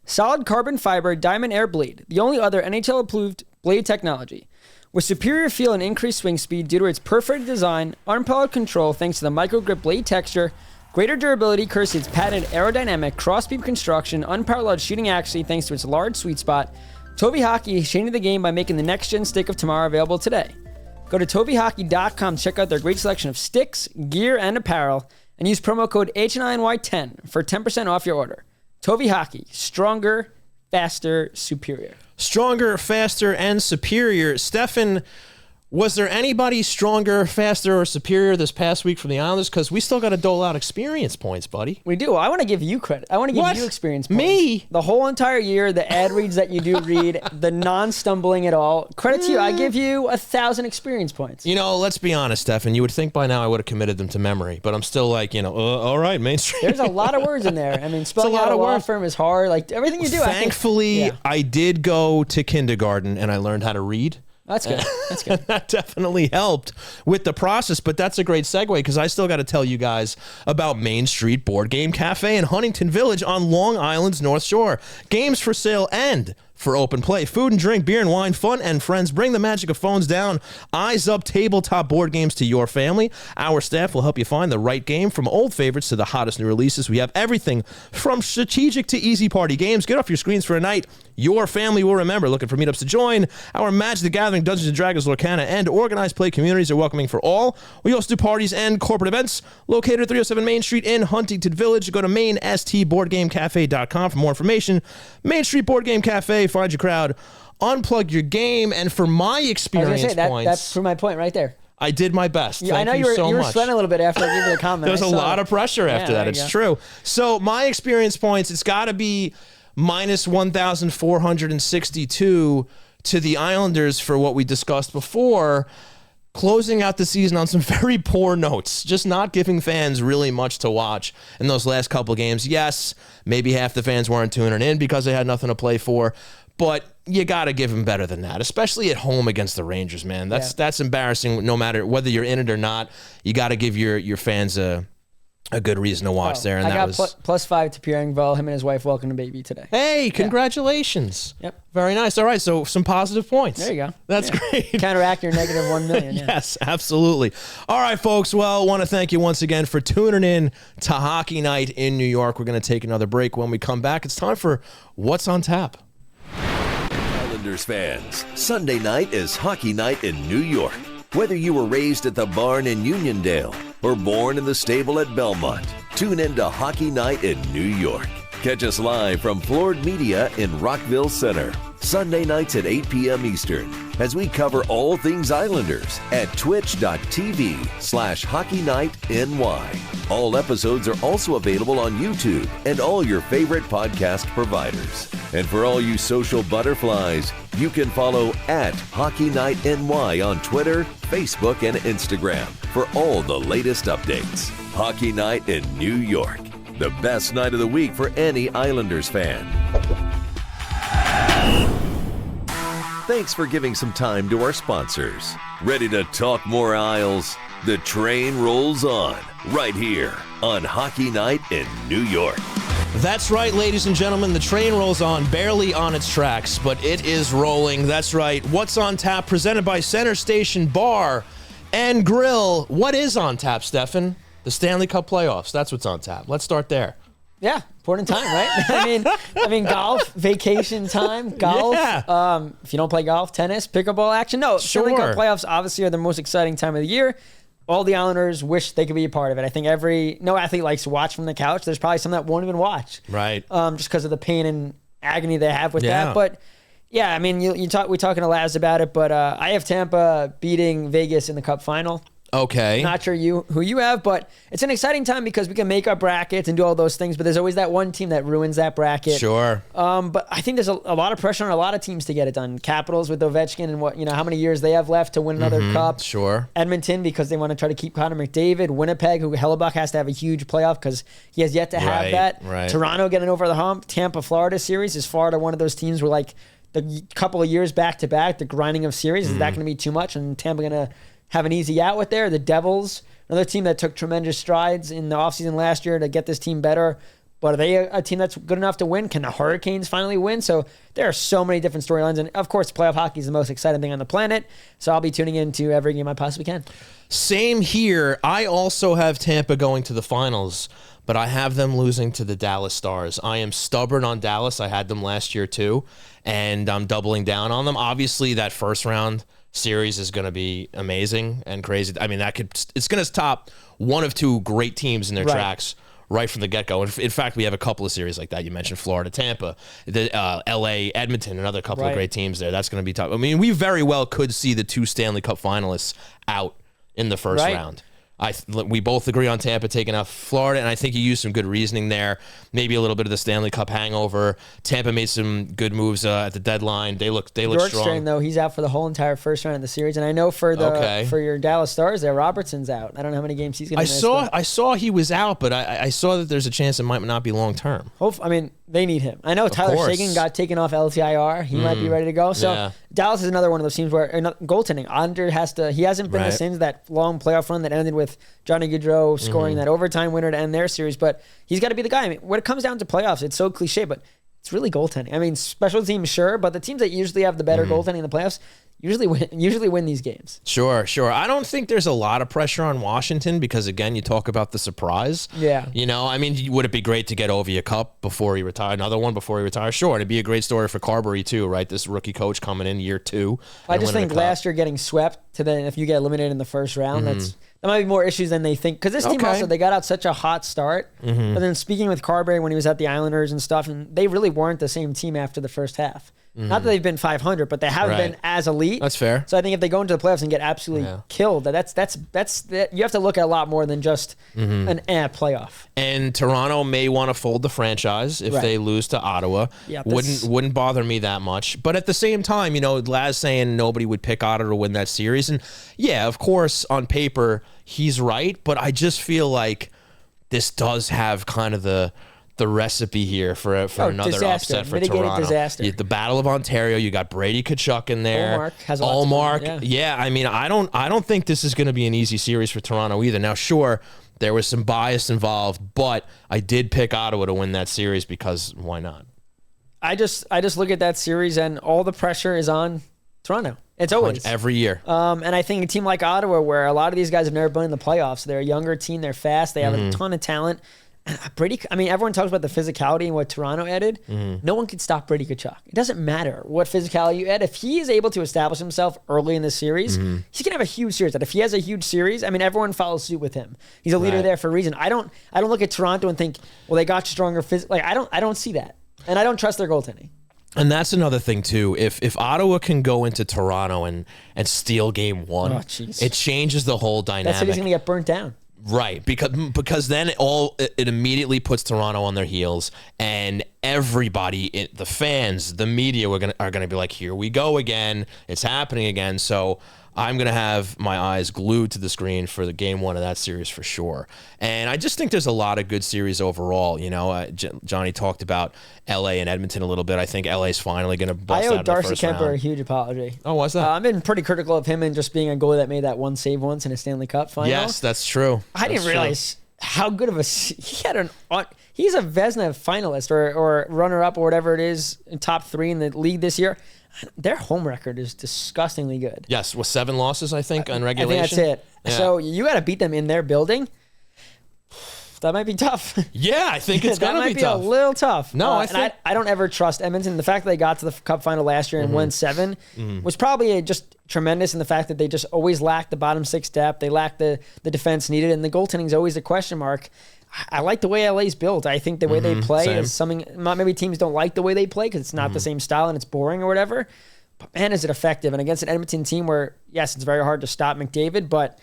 S3: solid carbon fiber Diamond Air blade, the only other NHL-approved blade technology. With superior feel and increased swing speed due to its perforated design, unparalleled control thanks to the micro-grip blade texture, greater durability courtesy to its patented aerodynamic cross-beam construction, unparalleled shooting accuracy thanks to its large sweet spot, Tovi Hockey is changing the game by making the next-gen stick of tomorrow available today. Go to tovihockey.com to check out their great selection of sticks, gear, and apparel, and use promo code HNINY10 for 10% off your order. Tovi Hockey, stronger, faster, superior.
S2: Stronger, faster, and superior. Stefen, was there anybody stronger, faster, or superior this past week from the Islanders? Because we still got to dole out experience points, buddy.
S3: We do. I want to give you credit. I want to give you experience points.
S2: Me?
S3: The whole entire year, the ad reads that you do read, the non-stumbling at all. Credit to you. I give you 1,000 experience points.
S2: Let's be honest, Stefen. You would think by now I would have committed them to memory, but I'm still like, all right, Main Street.
S3: There's a lot of words in there. I mean, spelling out a law firm is hard. Like, everything you do,
S2: Thankfully, I did go to kindergarten and I learned how to read.
S3: That's good. That's good.
S2: That definitely helped with the process, but that's a great segue because I still got to tell you guys about Main Street Board Game Café in Huntington Village on Long Island's North Shore. Games for sale and for open play. Food and drink, beer and wine, fun and friends. Bring the magic of phones down. Eyes up tabletop board games to your family. Our staff will help you find the right game from old favorites to the hottest new releases. We have everything from strategic to easy party games. Get off your screens for a night your family will remember. Looking for meetups to join? Our Magic the Gathering, Dungeons & Dragons, Lorcana, and organized play communities are welcoming for all. We also do parties and corporate events located at 307 Main Street in Huntington Village. Go to mainstboardgamecafe.com for more information. Main Street Board Game Cafe. Find your crowd. Unplug your game. And for my experience points.
S3: That's for my point right there.
S2: I did my best.
S3: Yeah,
S2: Thank
S3: I know
S2: you so
S3: you were
S2: much.
S3: sweating a little bit after I gave you the comment.
S2: There was a lot of pressure after that. It's true. So my experience points, it's got to be minus 1,462 to the Islanders for what we discussed before, closing out the season on some very poor notes, just not giving fans really much to watch in those last couple of games. Yes, maybe half the fans weren't tuning in because they had nothing to play for, but you got to give them better than that, especially at home against the Rangers, man. That's embarrassing no matter whether you're in it or not. You got to give your fans a good reason to watch there. And
S3: I got +5 to Pierre Engvall. Him and his wife welcomed a baby today.
S2: Hey, congratulations.
S3: Yep.
S2: Very nice. All right, so some positive points.
S3: There you go.
S2: That's great.
S3: Counteract your negative $1 million.
S2: Yes, absolutely. All right, folks. Well, I want to thank you once again for tuning in to Hockey Night in New York. We're going to take another break. When we come back, it's time for What's on Tap.
S1: Islanders fans, Sunday night is Hockey Night in New York. Whether you were raised at the barn in Uniondale or born in the stable at Belmont, tune in to Hockey Night in New York. Catch us live from Floored Media in Rockville Center, Sunday nights at 8 p.m. Eastern, as we cover all things Islanders at twitch.tv/HockeyNightNY. All episodes are also available on YouTube and all your favorite podcast providers. And for all you social butterflies, you can follow at HockeyNightNY on Twitter, Facebook, and Instagram for all the latest updates. Hockey Night in New York, the best night of the week for any Islanders fan. Thanks for giving some time to our sponsors. Ready to talk more Isles? The train rolls on right here on Hockey Night in New York.
S2: That's right, ladies and gentlemen. The train rolls on, barely on its tracks, but it is rolling. That's right. What's on Tap, presented by Center Station Bar and Grill. What is on tap, Stefen? The Stanley Cup Playoffs. That's what's on tap. Let's start there.
S3: Yeah, important time, right? I mean, golf, vacation time, golf. Yeah. If you don't play golf, tennis, pickleball action. No,
S2: sure.
S3: Stanley Cup Playoffs obviously are the most exciting time of the year. All the Islanders wish they could be a part of it. I think no athlete likes to watch from the couch. There's probably some that won't even watch,
S2: right?
S3: Just because of the pain and agony they have with that. But yeah, I mean, we talking to Laz about it, but I have Tampa beating Vegas in the Cup final.
S2: Okay.
S3: Not sure who you have, but it's an exciting time because we can make our brackets and do all those things, but there's always that one team that ruins that bracket.
S2: Sure.
S3: But I think there's a lot of pressure on a lot of teams to get it done. Capitals with Ovechkin and how many years they have left to win another cup.
S2: Sure.
S3: Edmonton because they want to try to keep Connor McDavid. Winnipeg, who Hellebuck has to have a huge playoff because he has yet to have that.
S2: Right.
S3: Toronto getting over the hump. Tampa, Florida series. Is Florida one of those teams where like the couple of years back to back, the grinding of series, is that going to be too much? And Tampa going to have an easy out with there. The Devils, another team that took tremendous strides in the offseason last year to get this team better. But are they a team that's good enough to win? Can the Hurricanes finally win? So there are so many different storylines. And, of course, playoff hockey is the most exciting thing on the planet. So I'll be tuning into every game I possibly can.
S2: Same here. I also have Tampa going to the finals, but I have them losing to the Dallas Stars. I am stubborn on Dallas. I had them last year, too, and I'm doubling down on them. Obviously, that first round series is going to be amazing and crazy. I mean, it's going to top one of two great teams in their tracks right from the get-go. In fact, we have a couple of series like that. You mentioned Florida, Tampa, the LA, Edmonton, another couple of great teams there. That's going to be tough. I mean, we very well could see the two Stanley Cup finalists out in the first round. We both agree on Tampa taking out Florida, and I think you used some good reasoning there. Maybe a little bit of the Stanley Cup hangover. Tampa made some good moves at the deadline. They look strong.
S3: Bjorkstrand, though, he's out for the whole entire first round of the series, and I know for your Dallas Stars there, Robertson's out. I don't know how many games he's going to miss.
S2: I saw he was out, but I saw that there's a chance it might not be long term.
S3: I mean, they need him. I know Tyler Seguin got taken off LTIR. He might be ready to go. So Dallas is another one of those teams where goaltending. Andre he hasn't been the same as that long playoff run that ended with Johnny Gaudreau scoring that overtime winner to end their series. But he's got to be the guy. I mean, when it comes down to playoffs, it's so cliche, but it's really goaltending. I mean, special teams, sure, but the teams that usually have the better goaltending in the playoffs usually win these games.
S2: Sure. I don't think there's a lot of pressure on Washington because, again, you talk about the surprise.
S3: Yeah.
S2: I mean, would it be great to get Ovi a cup before he retired? Another one before he retires? Sure. It'd be a great story for Carberry, too, right? This rookie coach coming in year 2.
S3: I just think last year getting swept to then if you get eliminated in the first round, that might be more issues than they think. Because this team also, they got out such a hot start. But then speaking with Carberry when he was at the Islanders and stuff, and they really weren't the same team after the first half. Not that they've been 500, but they haven't been as elite.
S2: That's fair.
S3: So I think if they go into the playoffs and get absolutely killed, that's you have to look at a lot more than just an playoff.
S2: And Toronto may want to fold the franchise if they lose to Ottawa. Yeah, wouldn't bother me that much. But at the same time, Laz saying nobody would pick Ottawa to win that series, and yeah, of course, on paper he's right. But I just feel like this does have kind of the recipe here for another
S3: disaster.
S2: upset for
S3: Mitigated
S2: Toronto.
S3: Disaster.
S2: The Battle of Ontario. You got Brady Tkachuk in there.
S3: Ullmark has a lot to do,
S2: yeah. I mean, I don't think this is going to be an easy series for Toronto either. Now, sure, there was some bias involved, but I did pick Ottawa to win that series because why not?
S3: I just look at that series and all the pressure is on Toronto. It's always
S2: every year.
S3: And I think a team like Ottawa, where a lot of these guys have never been in the playoffs, they're a younger team, they're fast, they have a ton of talent. Brady, I mean, everyone talks about the physicality and what Toronto added. No one can stop Brady Tkachuk. It doesn't matter what physicality you add. If he is able to establish himself early in the series, he's going to have a huge series. And if he has a huge series, I mean, everyone follows suit with him. He's a leader there for a reason. I don't look at Toronto and think, well, they got stronger physically. Like, I don't see that. And I don't trust their goaltending.
S2: And that's another thing too. If Ottawa can go into Toronto and steal game one, it changes the whole dynamic.
S3: That's how he's going to get burnt down.
S2: Right, because then it immediately puts Toronto on their heels, and everybody, the fans, the media, are gonna be like, here we go again, it's happening again. So I'm gonna have my eyes glued to the screen for the game one of that series for sure. And I just think there's a lot of good series overall. Johnny talked about LA and Edmonton a little bit. I think LA's finally gonna bust out in the
S3: Darcy
S2: first
S3: Kemper
S2: round.
S3: a huge apology.
S2: Oh, what's that?
S3: I've been pretty critical of him and just being a goalie that made that one save once in a Stanley Cup final.
S2: Yes, that's true.
S3: I didn't realize how good of he's a Vezina finalist or runner-up or whatever it is in top 3 in the league this year. Their home record is disgustingly good.
S2: Yes, with 7 losses, I think, on regulation.
S3: I think that's it.
S2: Yeah.
S3: So you got to beat them in their building. That might be tough.
S2: Yeah, I think it's going to be tough.
S3: That might be a little tough.
S2: No,
S3: I don't ever trust Edmonton. The fact that they got to the Cup final last year and won 7 was probably just tremendous in the fact that they just always lacked the bottom 6 depth. They lacked the defense needed, and the goaltending is always a question mark. I like the way LA's built. I think the way they play is something. Maybe teams don't like the way they play because it's not the same style and it's boring or whatever. But man, is it effective? And against an Edmonton team where, yes, it's very hard to stop McDavid, but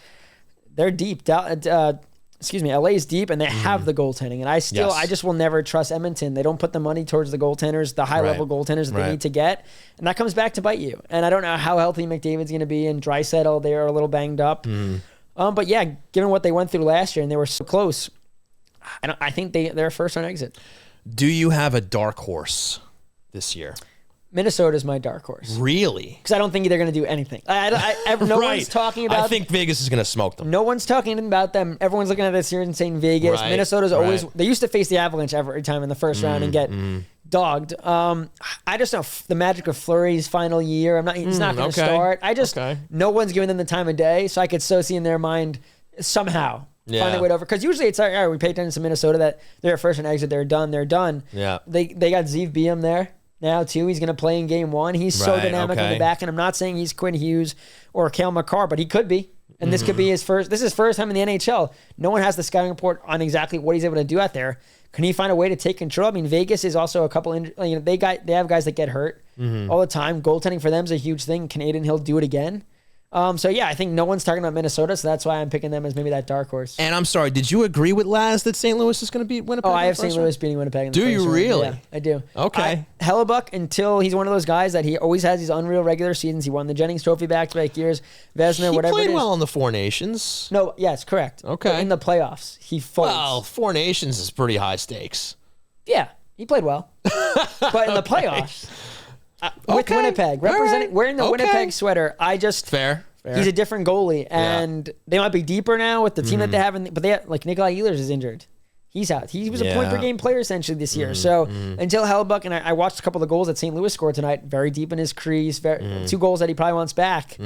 S3: they're deep. LA's deep, and they have the goaltending. And I just will never trust Edmonton. They don't put the money towards the goaltenders, the high-level goaltenders that they need to get. And that comes back to bite you. And I don't know how healthy McDavid's going to be, and Draisaitl, they are a little banged up. But yeah, given what they went through last year, and they were so close, I think they're first on exit.
S2: Do you have a dark horse this year?
S3: Minnesota's my dark horse.
S2: Really?
S3: Because I don't think they're going to do anything. No one's talking about.
S2: I think Vegas is going to smoke them.
S3: No one's talking about them. Everyone's looking at this here and saying Vegas. Right, Minnesota's always. They used to face the Avalanche every time in the first round and get dogged. I just know the magic of Fleury's final year. He's not going to start. No one's giving them the time of day, so I could so see in their mind somehow. Find their way over. Because usually it's like, all right, we pay attention to Minnesota that they're first and exit, they're done.
S2: Yeah.
S3: They got Zeev Beam there now too. He's going to play in game 1. He's so dynamic in the back, and I'm not saying he's Quinn Hughes or Cale Makar, but he could be. And this could be his first. This is his first time in the NHL. No one has the scouting report on exactly what he's able to do out there. Can he find a way to take control? I mean, Vegas is also a couple. They have guys that get hurt all the time. Goaltending for them is a huge thing. Can Adin Hill do it again? So yeah, I think no one's talking about Minnesota, so that's why I'm picking them as maybe that dark horse.
S2: And I'm sorry, did you agree with Laz that St. Louis is going to beat Winnipeg?
S3: I have St. Louis beating Winnipeg.
S2: Do you really?
S3: Yeah, I do.
S2: Okay.
S3: Hellebuck, until he's one of those guys that he always has these unreal regular seasons. He won the Jennings Trophy back-to-back years, Vezina, whatever it is.
S2: He played well in the Four Nations.
S3: No, yes, correct.
S2: Okay.
S3: But in the playoffs, he folds.
S2: Well, Four Nations is pretty high stakes.
S3: Yeah, he played well. But in the playoffs, with Winnipeg, wearing the Winnipeg sweater, Fair. He's a different goalie, and they might be deeper now with the team that they have. But Nikolai Ehlers is injured. He's out. He was a point-per-game player essentially this year. So until Hellebuck, and I watched a couple of the goals that St. Louis scored tonight, very deep in his crease, 2 goals that he probably wants back.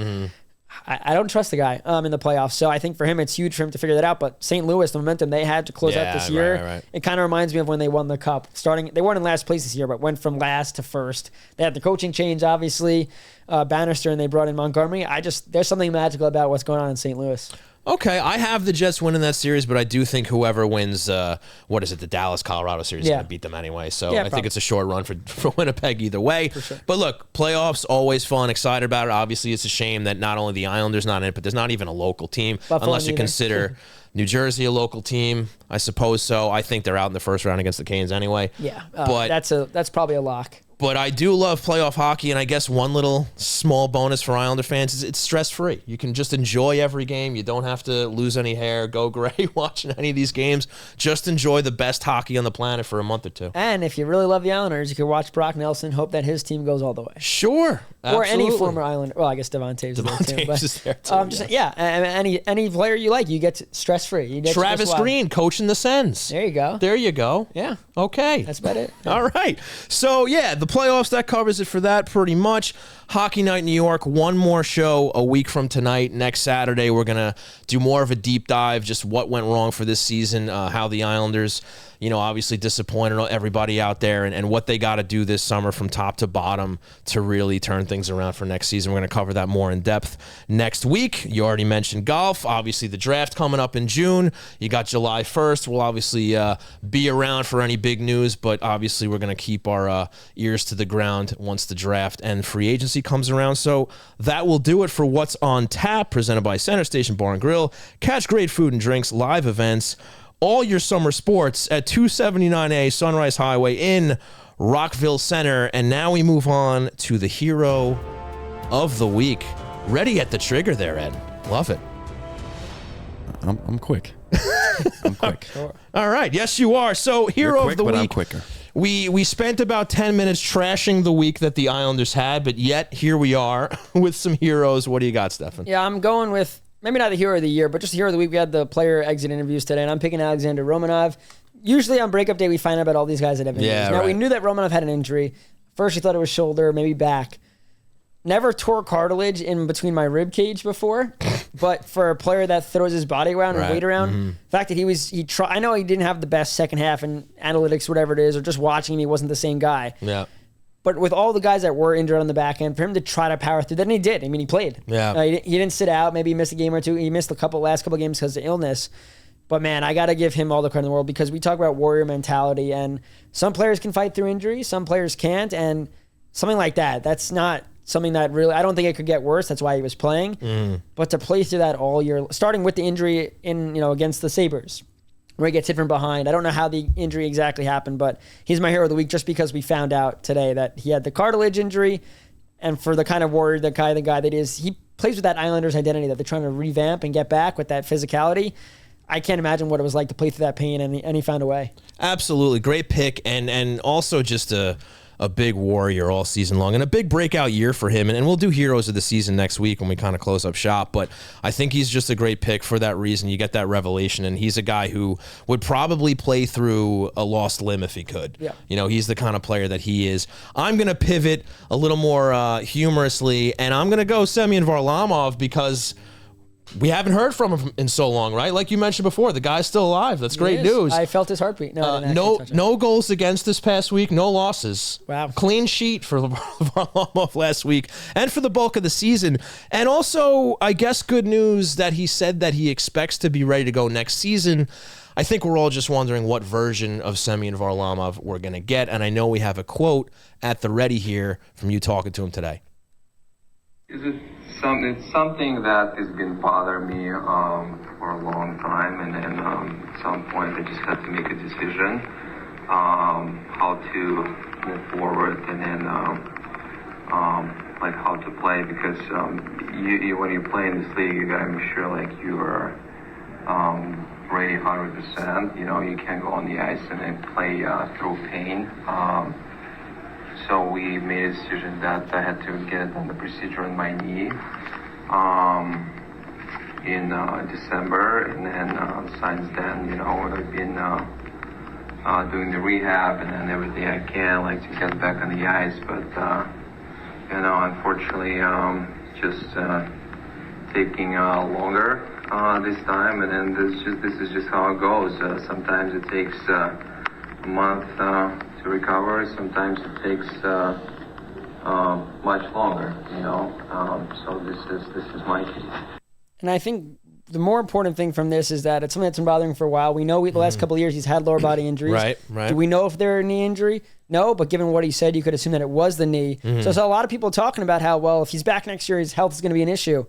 S3: I don't trust the guy in the playoffs. So I think for him, it's huge for him to figure that out. But St. Louis, the momentum they had to close out this year,
S2: right.
S3: It kind of reminds me of when they won the Cup. They weren't in last place this year, but went from last to first. They had the coaching change, obviously, Bannister, and they brought in Montgomery. There's something magical about what's going on in St. Louis.
S2: Okay, I have the Jets winning that series, but I do think whoever wins, the Dallas-Colorado series is going to beat them anyway. So I think it's a short run for Winnipeg either way. For sure. But look, playoffs, always fun, excited about it. Obviously, it's a shame that not only the Islanders not in it, but there's not even a local team, unless you consider New Jersey a local team. I suppose so. I think they're out in the first round against the Canes anyway.
S3: Yeah, but that's probably a lock.
S2: But I do love playoff hockey, and I guess one little small bonus for Islander fans is it's stress-free. You can just enjoy every game. You don't have to lose any hair, go gray watching any of these games. Just enjoy the best hockey on the planet for a month or two.
S3: And if you really love the Islanders, you can watch Brock Nelson, hope that his team goes all the way.
S2: Sure.
S3: Or any former Islander. Well, I guess Devon Taves is there too. Any player you like, you get stress-free.
S2: Travis Green coaching the Sens.
S3: There you go.
S2: There you go.
S3: Yeah.
S2: Okay.
S3: That's about it. Yeah.
S2: All right. So, yeah, the playoffs, that covers it for that pretty much. Hockey Night in New York, one more show a week from tonight. Next Saturday, we're going to do more of a deep dive, just what went wrong for this season, how the Islanders, obviously disappointed everybody out there, and what they got to do this summer from top to bottom to really turn things around for next season. We're going to cover that more in depth next week. You already mentioned golf. Obviously, the draft coming up in June. You got July 1st. We'll obviously be around for any big news, but obviously we're going to keep our ears to the ground once the draft and free agency comes around. So that will do it for What's on Tap, presented by Center Station Bar and Grill. Catch great food and drinks, live events, all your summer sports at 279A Sunrise Highway in Rockville Center. And now we move on to the hero of the week. Ready at the trigger there, Ed. Love it.
S5: I'm quick. I'm quick.
S3: Sure.
S2: All right. Yes, you are. So hero
S5: quick,
S2: of the
S5: but
S2: week.
S5: I'm quicker.
S2: We spent about 10 minutes trashing the week that the Islanders had, but yet here we are with some heroes. What do you got, Stefen?
S3: Yeah, I'm going with maybe not the hero of the year, but just the hero of the week. We had the player exit interviews today, and I'm picking Alexander Romanov. Usually on breakup day, we find out about all these guys that have injuries.
S2: Yeah,
S3: now,
S2: right.
S3: we knew that Romanov had an injury. First, we thought it was shoulder, maybe back. Never tore cartilage in between my rib cage before, but for a player that throws his body around and weight around, the fact that I know he didn't have the best second half in analytics, whatever it is, or just watching him, he wasn't the same guy.
S2: Yeah.
S3: But with all the guys that were injured on the back end, for him to try to power through, then he did. I mean, he played.
S2: Yeah.
S3: He didn't sit out. Maybe he missed a game or two. He missed the last couple games because of illness. But man, I got to give him all the credit in the world, because we talk about warrior mentality, and some players can fight through injury, some players can't, and something like that, that's not something that really, I don't think it could get worse. That's why he was playing. But to play through that all year, starting with the injury against the Sabres, where he gets hit from behind. I don't know how the injury exactly happened, but he's my hero of the week just because we found out today that he had the cartilage injury, and for the kind of warrior, the guy that is, he plays with that Islanders identity that they're trying to revamp and get back with that physicality. I can't imagine what it was like to play through that pain, and he found a way.
S2: Absolutely. Great pick, and also just a big warrior all season long, and a big breakout year for him. And we'll do heroes of the season next week when we kind of close up shop. But I think he's just a great pick for that reason. You get that revelation, and he's a guy who would probably play through a lost limb if he could.
S3: Yeah.
S2: He's the kind of player that he is. I'm going to pivot a little more humorously, and I'm going to go Semyon Varlamov, because we haven't heard from him in so long, right? Like you mentioned before, the guy's still alive. That's great news.
S3: I felt his heartbeat.
S2: No goals against this past week, no losses.
S3: Wow.
S2: Clean sheet for Varlamov last week and for the bulk of the season. And also, I guess good news that he said that he expects to be ready to go next season. I think we're all just wondering what version of Semyon Varlamov we're going to get. And I know we have a quote at the ready here from you talking to him today.
S6: It's something that has been bothering me for a long time, and then at some point I just had to make a decision how to move forward, and then how to play, because you when you play in this league, you gotta make sure you are ready 100%. You can't go on the ice and then play through pain. So we made a decision that I had to get on the procedure on my knee in December, and then since then, I've been doing the rehab and then everything I can, to get back on the ice. But unfortunately, just taking longer this time, and then this is just how it goes. Sometimes it takes a month to recover. Sometimes it takes much longer. So this is my case.
S3: And I think the more important thing from this is that it's something that's been bothering him for a while. We know the last couple of years he's had lower body injuries.
S2: Right.
S3: Do we know if they're a knee injury? No, but given what he said, you could assume that it was the knee. So a lot of people talking about how, well, if he's back next year, his health is going to be an issue.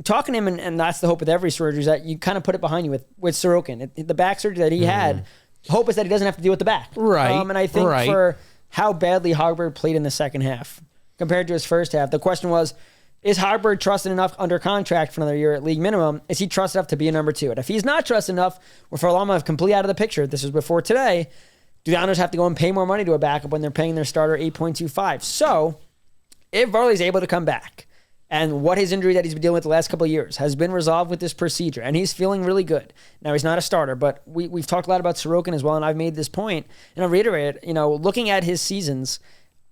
S3: Talking to him, and that's the hope with every surgery, is that you kind of put it behind you with Sorokin. The back surgery that he had, hope is that he doesn't have to deal with the back.
S2: Right.
S3: And I think for how badly Hogberg played in the second half compared to his first half, the question was, is Hogberg trusted enough under contract for another year at league minimum? Is he trusted enough to be a number two? And if he's not trusted enough, with Varlamov completely out of the picture, this was before today, do the Islanders have to go and pay more money to a backup when they're paying their starter $8.25? So, if Varley's able to come back, and what his injury that he's been dealing with the last couple of years has been resolved with this procedure, and he's feeling really good. Now, he's not a starter, but we've talked a lot about Sorokin as well, and I've made this point, and I'll reiterate it, looking at his seasons,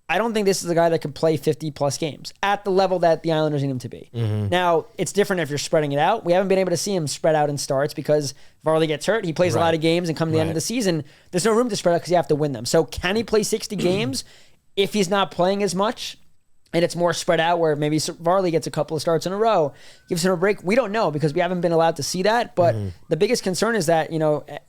S3: I don't think this is a guy that could play 50-plus games at the level that the Islanders need him to be. Now, it's different if you're spreading it out. We haven't been able to see him spread out in starts because Varley gets hurt. He plays a lot of games, and come the end of the season, there's no room to spread out because you have to win them. So can he play 60 games if he's not playing as much and it's more spread out where maybe Varley gets a couple of starts in a row, gives him a break? We don't know because we haven't been allowed to see that. But the biggest concern is that,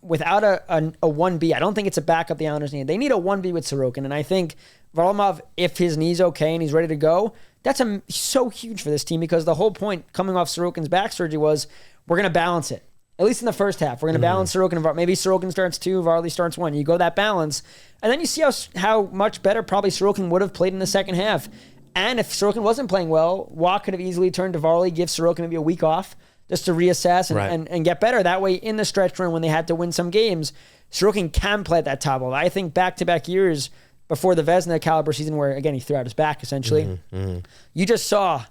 S3: without a 1B, I don't think it's a backup the Islanders need. They need a 1B with Sorokin, and I think Varlamov, if his knee's okay and he's ready to go, that's so huge for this team because the whole point coming off Sorokin's back surgery was we're going to balance it. At least in the first half, we're going to balance Sorokin and Varley. Maybe Sorokin starts 2, Varley starts 1. You go that balance, and then you see how much better probably Sorokin would have played in the second half. And if Sorokin wasn't playing well, Watt could have easily turned to Varley, give Sorokin maybe a week off just to reassess and get better. That way, in the stretch run when they had to win some games, Sorokin can play at that top level. I think back-to-back years before the Vezina caliber season where, again, he threw out his back, essentially, you just saw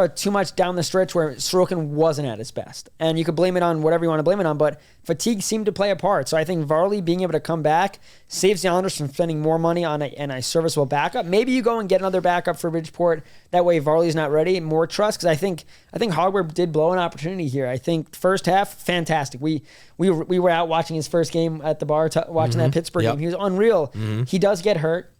S3: too much down the stretch where Sorokin wasn't at his best. And you could blame it on whatever you want to blame it on, but fatigue seemed to play a part. So I think Varley being able to come back saves the Islanders from spending more money on a serviceable backup. Maybe you go and get another backup for Bridgeport. That way Varley's not ready. More trust, because I think Hogberg did blow an opportunity here. I think first half, fantastic. We were out watching his first game at the bar, watching that Pittsburgh game. He was unreal. He does get hurt.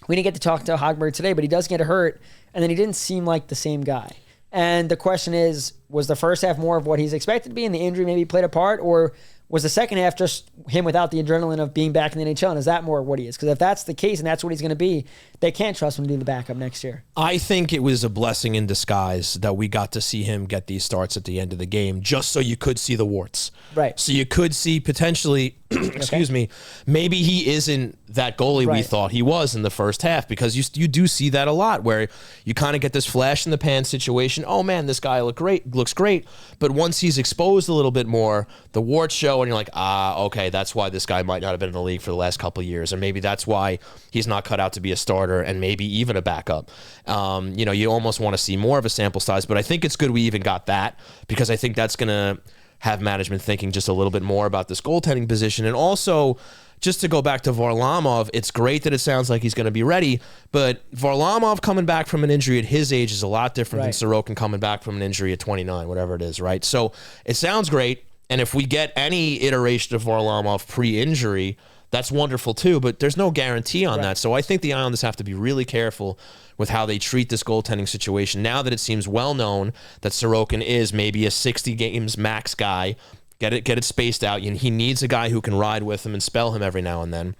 S3: We didn't get to talk to Hogberg today, but he does get hurt, and then he didn't seem like the same guy. And the question is, was the first half more of what he's expected to be and the injury maybe played a part, or was the second half just him without the adrenaline of being back in the NHL? And is that more what he is? Because if that's the case and that's what he's going to be, they can't trust him to do the backup next year.
S2: I think it was a blessing in disguise that we got to see him get these starts at the end of the game, just so you could see the warts.
S3: Right.
S2: So you could see potentially, excuse me, maybe he isn't that goalie we thought he was in the first half, because you do see that a lot where you kind of get this flash in the pan situation. Oh man, this guy looks great. But once he's exposed a little bit more, the warts show and you're like, okay, that's why this guy might not have been in the league for the last couple of years. And maybe that's why he's not cut out to be a starter and maybe even a backup. You almost want to see more of a sample size, but I think it's good we even got that, because I think that's going to have management thinking just a little bit more about this goaltending position. And also, just to go back to Varlamov, it's great that it sounds like he's going to be ready, but Varlamov coming back from an injury at his age is a lot different than Sorokin coming back from an injury at 29, whatever it is, right? So it sounds great, and if we get any iteration of Varlamov pre-injury, that's wonderful too, but there's no guarantee on that. So I think the Islanders have to be really careful with how they treat this goaltending situation now that it seems well known that Sorokin is maybe a 60 games max guy. Get it spaced out. He needs a guy who can ride with him and spell him every now and then.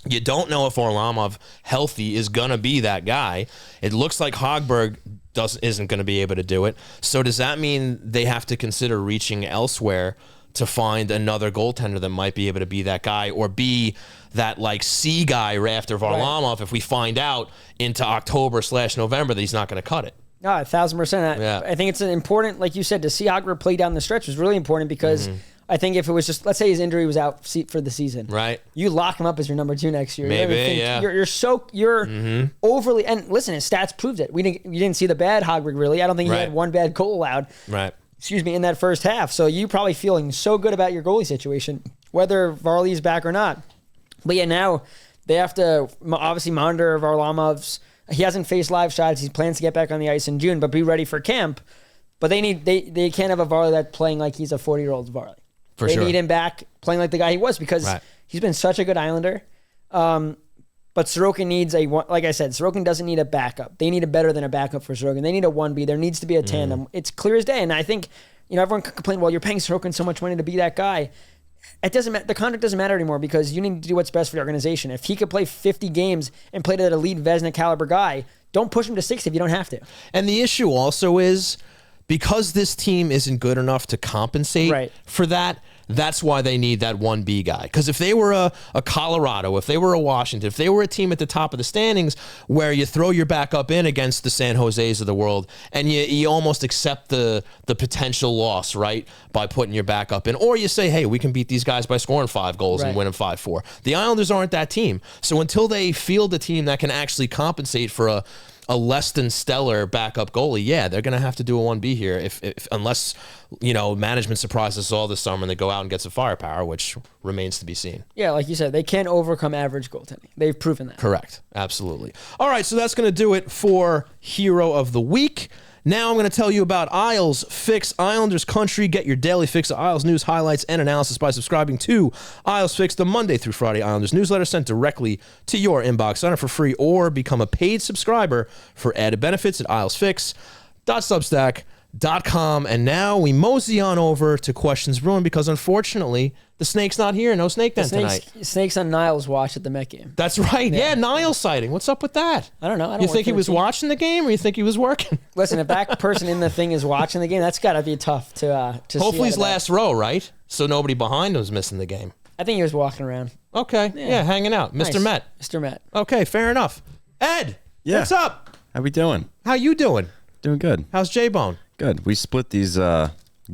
S2: You don't know if Varlamov healthy is going to be that guy. It looks like Hogberg isn't going to be able to do it. So does that mean they have to consider reaching elsewhere to find another goaltender that might be able to be that guy, or be that C guy right after Varlamov if we find out into October/November that he's not going to cut it?
S3: No, 1,000%. I think it's important, like you said, to see Hogberg play down the stretch was really important, because I think if it was just, let's say his injury was out for the season, right? You lock him up as your number 2 next year.
S2: Maybe,
S3: You're overly, and listen, his stats proved it. You didn't see the bad Hogberg really. I don't think he had one bad goal allowed.
S2: Right.
S3: In that first half. So you probably feeling so good about your goalie situation, whether Varley's back or not. But yeah, now they have to obviously monitor Varlamov's. He hasn't faced live shots. He plans to get back on the ice in June, but be ready for camp. But they can't have a Varley that's playing like he's a 40-year-old Varley. They need him back playing like the guy he was because he's been such a good Islander. But Sorokin needs like I said, Sorokin doesn't need a backup. They need a better than a backup for Sorokin. They need a 1B. There needs to be a tandem. It's clear as day. And I think, everyone can complain, well, you're paying Sorokin so much money to be that guy. It doesn't matter. The contract doesn't matter anymore because you need to do what's best for the organization. If he could play 50 games and play to that elite Vezina caliber guy, don't push him to 60 if you don't have to. And
S2: the issue also is because this team isn't good enough to compensate for that. That's why they need that 1B guy. Because if they were a Colorado, if they were a Washington, if they were a team at the top of the standings where you throw your backup in against the San Jose's of the world and you almost accept the potential loss, right, by putting your backup in. Or you say, hey, we can beat these guys by scoring 5 goals and winning 5-4. The Islanders aren't that team. So until they field a team that can actually compensate for a less than stellar backup goalie, they're going to have to do a 1B here if unless, management surprises us all this summer and they go out and get some firepower, which remains to be seen.
S3: Yeah, like you said, they can overcome average goaltending. They've proven that.
S2: Correct. Absolutely. All right, so that's going to do it for Hero of the Week. Now I'm going to tell you about Isles Fix, Islanders Country. Get your daily fix of Isles news, highlights, and analysis by subscribing to Isles Fix, the Monday through Friday Islanders newsletter sent directly to your inbox. Sign up for free or become a paid subscriber for added benefits at ilesfix.substack.com. And now we mosey on over to Questions Brewin because unfortunately the snake's not here. No snake den tonight.
S3: Snake's on Niles' watch at the Met game.
S2: That's right. Yeah, Niles sighting. What's up with that?
S3: I don't know.
S2: You think he was watching the game or you think he was working?
S3: Listen, if that person in the thing is watching the game, that's got to be tough to
S2: hopefully
S3: see
S2: he's last row, right? So nobody behind him is missing the game.
S3: I think he was walking around.
S2: Okay. Yeah, hanging out.
S3: Nice.
S2: Mr. Met.
S3: Mr. Met.
S2: Okay, fair enough. Ed, what's up?
S5: How we doing?
S2: How you doing?
S5: Doing good.
S2: How's J-Bone?
S5: Good. We split these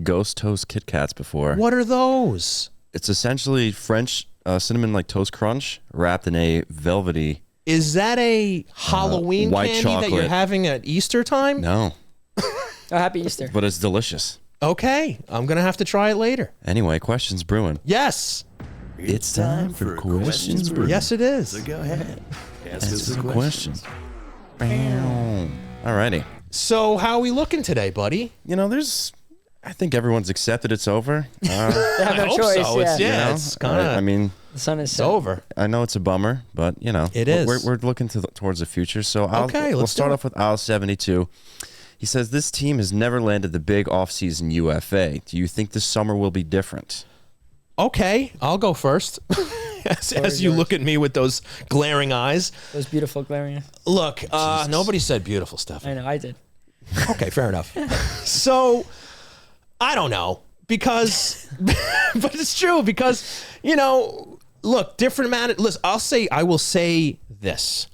S5: Ghost Toast Kit Kats before.
S2: What are those?
S5: It's essentially French cinnamon like toast crunch wrapped in a velvety.
S2: Is that a Halloween
S5: white
S2: candy
S5: chocolate
S2: that you're having at Easter time?
S5: No.
S3: Happy Easter.
S5: But it's delicious.
S2: Okay, I'm going to have to try it later.
S5: Anyway, Questions Brewin.
S2: Yes.
S5: It's time for Questions Brewin.
S2: Yes, it is.
S1: So go ahead. Ask us
S5: a
S1: a question.
S5: Alrighty.
S2: So how are we looking today, buddy?
S5: I think everyone's accepted it's over.
S3: They have no
S2: I hope
S3: choice.
S2: so. It's kind of.
S5: I mean,
S3: the sun is
S2: it's over.
S5: I know it's a bummer, but
S2: it is.
S5: We're looking towards the future. So we'll start off with Aisle 72. He says this team has never landed the big offseason UFA. Do you think this summer will be different?
S2: Okay, I'll go first. as you look at me with those glaring eyes.
S3: Those beautiful glaring eyes.
S2: Look, nobody said beautiful stuff.
S3: I know, I did.
S2: Okay, fair enough. So, I don't know. Because, but it's true because, look, different man. Listen, I will say this.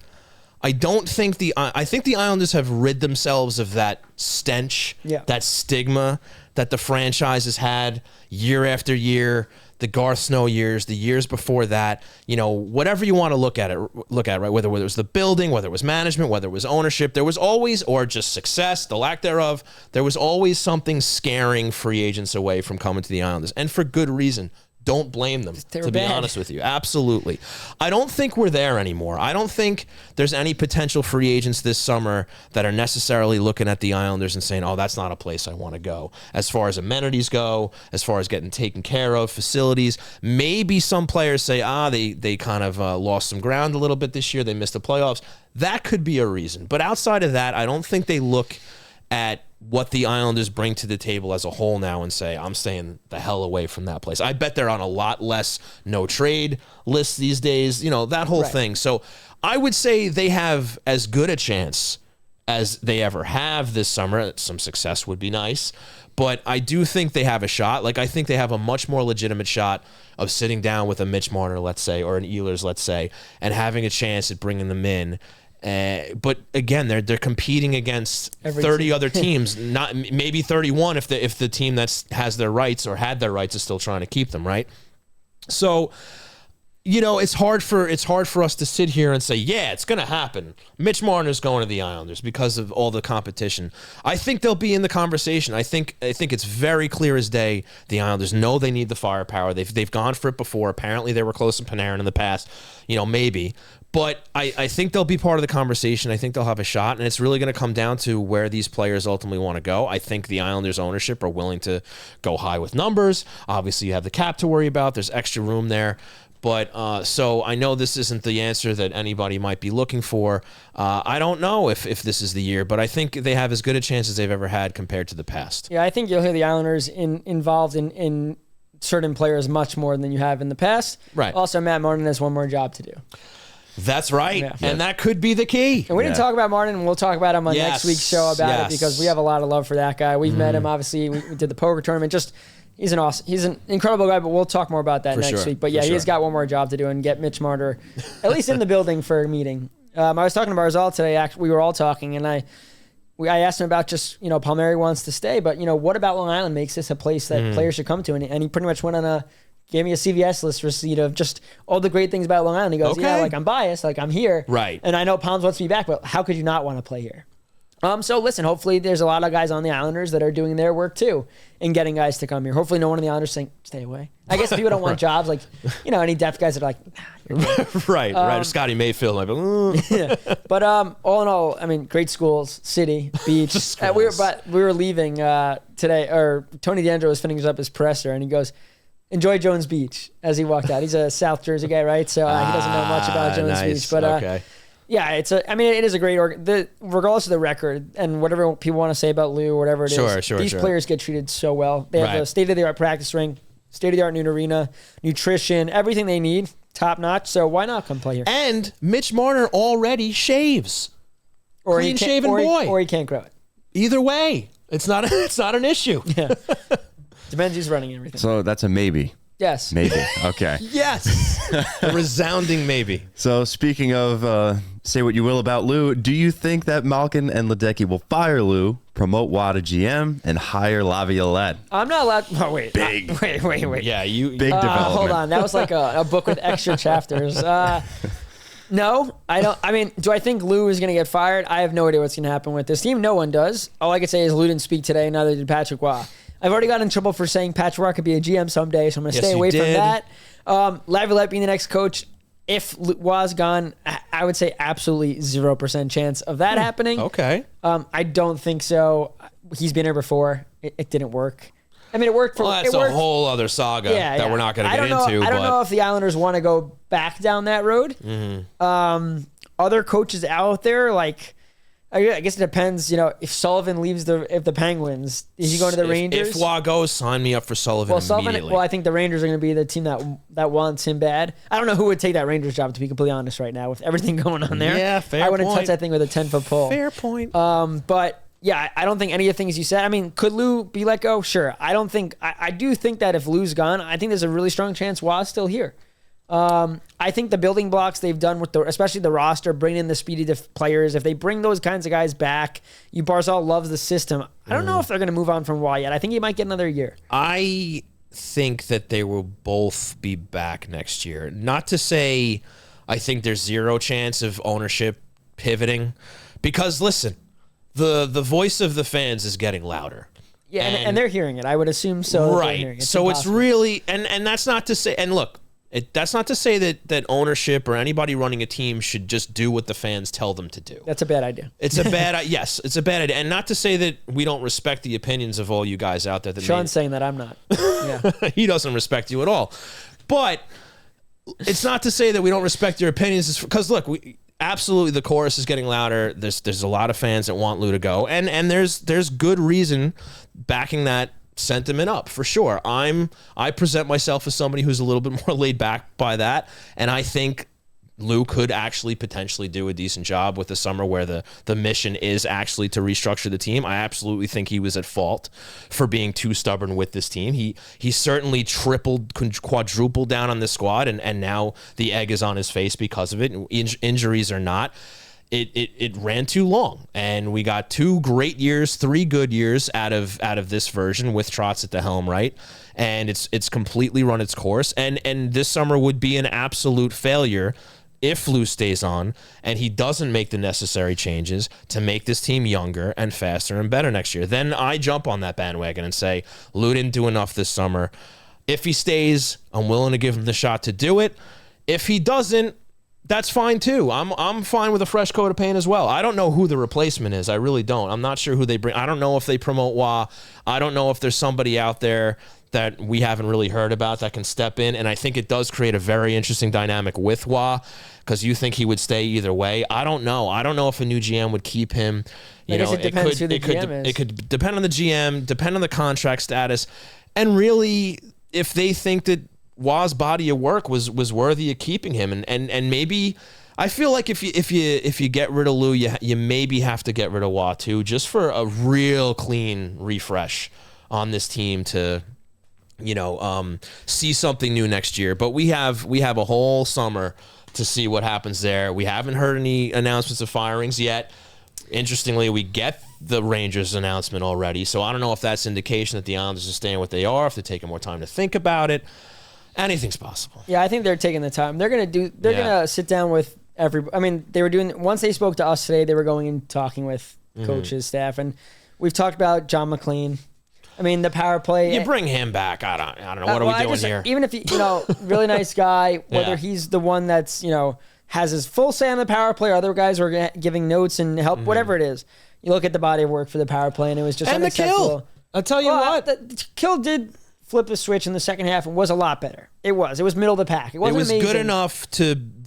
S2: I think the Islanders have rid themselves of that stench, that stigma that the franchise has had year after year, the Garth Snow years, the years before that, whatever you want to look at, right? Whether it was the building, whether it was management, whether it was ownership, there was always, or just success, the lack thereof, there was always something scaring free agents away from coming to the Islanders, and for good reason. Don't blame them, to be honest with you. Absolutely. I don't think we're there anymore. I don't think there's any potential free agents this summer that are necessarily looking at the Islanders and saying, oh, that's not a place I want to go. As far as amenities go, as far as getting taken care of, facilities, maybe some players say, they kind of lost some ground a little bit this year. They missed the playoffs. That could be a reason. But outside of that, I don't think they look at what the Islanders bring to the table as a whole now and say, I'm staying the hell away from that place. I bet they're on a lot less no trade lists these days, that whole thing. So I would say they have as good a chance as they ever have this summer. Some success would be nice, but I do think they have a shot. Like, I think they have a much more legitimate shot of sitting down with a Mitch Marner, let's say, or an Ehlers, let's say, and having a chance at bringing them in. But again, they're competing against 30 other teams, not maybe 31 if the team that has their rights or had their rights is still trying to keep them, right? So it's hard for us to sit here and say, yeah, it's going to happen. Mitch Marner's going to the Islanders because of all the competition. I think they'll be in the conversation. I think it's very clear as day. The Islanders know they need the firepower. They've gone for it before. Apparently, they were close to Panarin in the past. Maybe. But I think they'll be part of the conversation. I think they'll have a shot, and it's really going to come down to where these players ultimately want to go. I think the Islanders' ownership are willing to go high with numbers. Obviously, you have the cap to worry about. There's extra room there. But so I know this isn't the answer that anybody might be looking for. I don't know if this is the year, but I think they have as good a chance as they've ever had compared to the past.
S3: Yeah, I think you'll hear the Islanders involved in certain players much more than you have in the past.
S2: Right.
S3: Also, Matt Martin has one more job to do.
S2: That's right. Yeah. And that could be the key.
S3: And we didn't talk about Martin, and we'll talk about him on next week's show about it because we have a lot of love for that guy. We've met him, obviously. We did the poker tournament. He's an incredible guy, but we'll talk more about that next week. But yeah, he's got one more job to do and get Mitch Marner at least in the building for a meeting. I was talking to Barzal today. We were all talking, and I asked him about just, Palmieri wants to stay, but, what about Long Island makes this a place that players should come to? And he pretty much went on gave me a CVS list receipt of just all the great things about Long Island. He goes, I'm biased, I'm here.
S2: Right.
S3: And I know Palms wants me back, but how could you not want to play here? So listen, hopefully there's a lot of guys on the Islanders that are doing their work too and getting guys to come here. Hopefully no one in the Islanders saying, stay away. I guess people don't want jobs any depth guys that are like,
S2: right. Or Scotty Mayfield.
S3: Yeah. But all in all, great schools, city, beach. We were leaving today, or Tony DeAndre was finishing up his presser, and he goes, enjoy Jones Beach as he walked out. He's a South Jersey guy, right? So he doesn't know much about Jones Beach. But yeah, it is a great regardless of the record and whatever people want to say about Lou or whatever it is. These players get treated so well. They have a state-of-the-art practice ring, state-of-the-art new arena, nutrition, everything they need, top-notch. So why not come play here?
S2: And Mitch Marner already shaves. Clean-shaven boy.
S3: Or he can't grow it.
S2: Either way, it's not an issue.
S3: Yeah. Depends who's running everything.
S5: So that's a maybe.
S3: Yes.
S5: Maybe. Okay.
S2: Yes. A resounding maybe.
S5: So speaking of say what you will about Lou, do you think that Malkin and Ledecky will fire Lou, promote Watt to GM, and hire Laviolette?
S3: I'm not allowed. Oh, wait.
S5: Big.
S3: Wait.
S2: Yeah, you.
S5: Big development.
S3: Hold on. That was like a book with extra chapters. No, I don't. Do I think Lou is going to get fired? I have no idea what's going to happen with this team. No one does. All I can say is Lou didn't speak today, neither did Patrick Waugh. I've already got in trouble for saying Patrick Waugh could be a GM someday, so I'm going to stay away from that. Laviolette being the next coach, if Waugh's gone, I would say absolutely 0% chance of that happening.
S2: Okay.
S3: I don't think so. He's been here before. It didn't work. It worked for...
S2: Well, that's a whole other saga that we're not going to get into.
S3: I don't know if the Islanders want to go back down that road. Mm-hmm. Other coaches out there, I guess it depends, if Sullivan leaves if the Penguins, is he going to the Rangers?
S2: If Waugh goes, sign me up for Sullivan immediately.
S3: Well, I think the Rangers are going to be the team that wants him bad. I don't know who would take that Rangers job, to be completely honest, right now, with everything going on there.
S2: Yeah, fair point.
S3: I wouldn't touch that thing with a 10-foot pole.
S2: Fair point.
S3: But, yeah, I don't think any of the things you said. Could Lou be let go? Sure. I do think that if Lou's gone, I think there's a really strong chance Waugh's still here. I think the building blocks they've done with especially the roster, bringing in the speedy players, if they bring those kinds of guys back, Barzal loves the system. I don't know if they're going to move on from Waugh yet. I think he might get another year.
S2: I think that they will both be back next year. Not to say I think there's zero chance of ownership pivoting, because listen, the voice of the fans is getting louder.
S3: Yeah, and they're hearing it. I would assume so.
S2: Right. So it's really, and that's not to say, and look, that's not to say that ownership or anybody running a team should just do what the fans tell them to do.
S3: That's a bad idea.
S2: It's a bad yes, it's a bad idea. And not to say that we don't respect the opinions of all you guys out there.
S3: Sean's saying that I'm not. Yeah.
S2: He doesn't respect you at all. But it's not to say that we don't respect your opinions, because look, absolutely the chorus is getting louder. There's a lot of fans that want Lou to go, and there's good reason backing that sentiment up, for sure. I present myself as somebody who's a little bit more laid back by that, and I think Lou could actually potentially do a decent job with the summer, where the mission is actually to restructure the team. I absolutely think he was at fault for being too stubborn with this team. He certainly tripled, quadrupled down on this squad, and now the egg is on his face because of it. Injuries or not, it ran too long, and we got 2 great years, 3 good years out of this version with Trotz at the helm, right? And it's completely run its course, and this summer would be an absolute failure if Lou stays on and he doesn't make the necessary changes to make this team younger and faster and better next year. Then I jump on that bandwagon and say, Lou didn't do enough this summer. If he stays, I'm willing to give him the shot to do it. If he doesn't, that's fine too. I'm fine with a fresh coat of paint as well. I don't know who the replacement is. I really don't. I'm not sure who they bring. I don't know if they promote Wah. I don't know if there's somebody out there that we haven't really heard about that can step in. And I think it does create a very interesting dynamic with Wah, because you think he would stay either way. I don't know. I don't know if a new GM would keep him.
S3: It depends who the GM is.
S2: It could depend on the GM, depend on the contract status, and really if they think that Wah's body of work was worthy of keeping him, and maybe I feel like if you get rid of Lou, you maybe have to get rid of Wah too, just for a real clean refresh on this team to see something new next year. But we have a whole summer to see what happens there. We haven't heard any announcements of firings yet. Interestingly, we get the Rangers announcement already, so I don't know if that's indication that the Islanders are staying what they are, if they're taking more time to think about it. Anything's possible.
S3: Yeah, I think they're taking the time. They're gonna sit down with everybody. I mean, they were doing, once they spoke to us today, they were going and talking with coaches, staff, and we've talked about John McLean. I mean, the power play.
S2: You bring him back. I don't know. What are we doing here?
S3: Even if he, really nice guy, whether he's the one that's, has his full say on the power play, or other guys are giving notes and help, whatever it is. You look at the body of work for the power play, and it was just unacceptable.
S2: The kill. I'll tell you what.
S3: The kill did flip a switch in the second half and was a lot better. It was middle of the pack. It was
S2: amazing. Good enough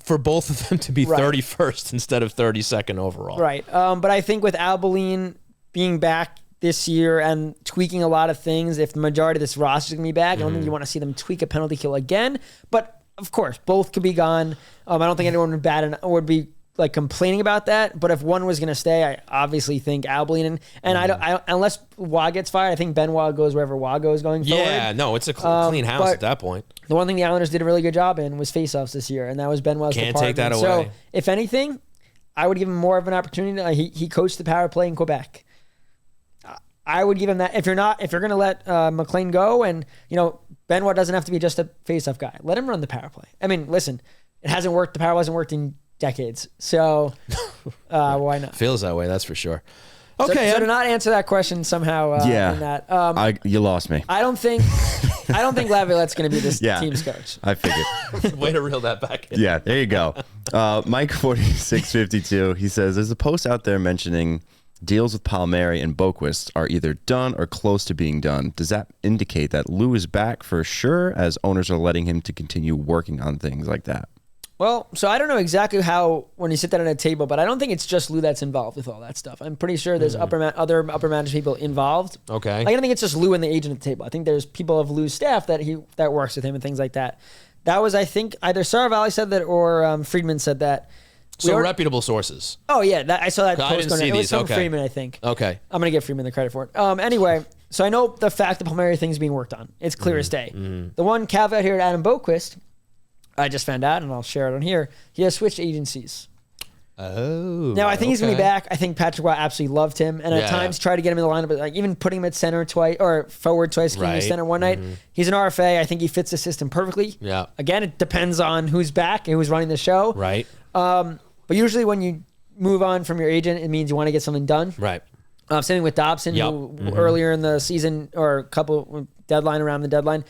S2: for both of them to be 31st instead of 32nd overall.
S3: Right. But I think with Albaline being back this year and tweaking a lot of things, if the majority of this roster is going to be back, I don't think you want to see them tweak a penalty kill again. But of course, both could be gone. I don't think anyone would be like complaining about that. But if one was going to stay, I obviously think Albaline, and I unless Wah gets fired, I think Benoit goes wherever Wah goes going forward.
S2: Yeah, no, it's a clean house at that point.
S3: The one thing the Islanders did a really good job in was faceoffs this year, and that was Benoit's department.
S2: Can't take that away.
S3: So if anything, I would give him more of an opportunity. He coached the power play in Quebec. I would give him that. If you're going to let McLean go, and Benoit doesn't have to be just a face-off guy. Let him run the power play. I mean, listen, it hasn't worked. The power hasn't worked in decades, so why not?
S2: Feels that way, that's for sure. Okay,
S3: so to not answer that question somehow. In that,
S5: you lost me.
S3: I don't think Laviolette's going to be this team's coach.
S5: I figured.
S2: Way to reel that back in.
S5: Yeah, there you go. Mike 4652. He says there's a post out there mentioning deals with Palmieri and Boqvist are either done or close to being done. Does that indicate that Lou is back for sure, as owners are letting him to continue working on things like that?
S3: Well, so I don't know exactly how when you sit down at a table, but I don't think it's just Lou that's involved with all that stuff. I'm pretty sure there's other upper management people involved.
S2: Okay.
S3: I don't think it's just Lou and the agent at the table. I think there's people of Lou's staff that works with him and things like that. That was, I think, either Saravalli said that or Friedman said that.
S2: So reputable sources.
S3: Oh, yeah. I saw that post.
S2: I didn't see
S3: it was
S2: these.
S3: from Friedman, I think.
S2: Okay.
S3: I'm going to give Friedman the credit for it. Anyway, so I know the fact the Palmieri thing is being worked on. It's clear as day. The one caveat here at Adam Boqvist, I just found out, and I'll share it on here, he has switched agencies.
S2: Oh.
S3: Now, I think he's going to be back. I think Patrick Waugh absolutely loved him, and at times tried to get him in the lineup, but like even putting him at center twice, or forward twice, center one night. He's an RFA. I think he fits the system perfectly.
S2: Yeah.
S3: Again, it depends on who's back and who's running the show.
S2: Right.
S3: But usually when you move on from your agent, it means you want to get something done.
S2: Right.
S3: Same thing with Dobson, who earlier in the season, or a couple deadline around the deadline.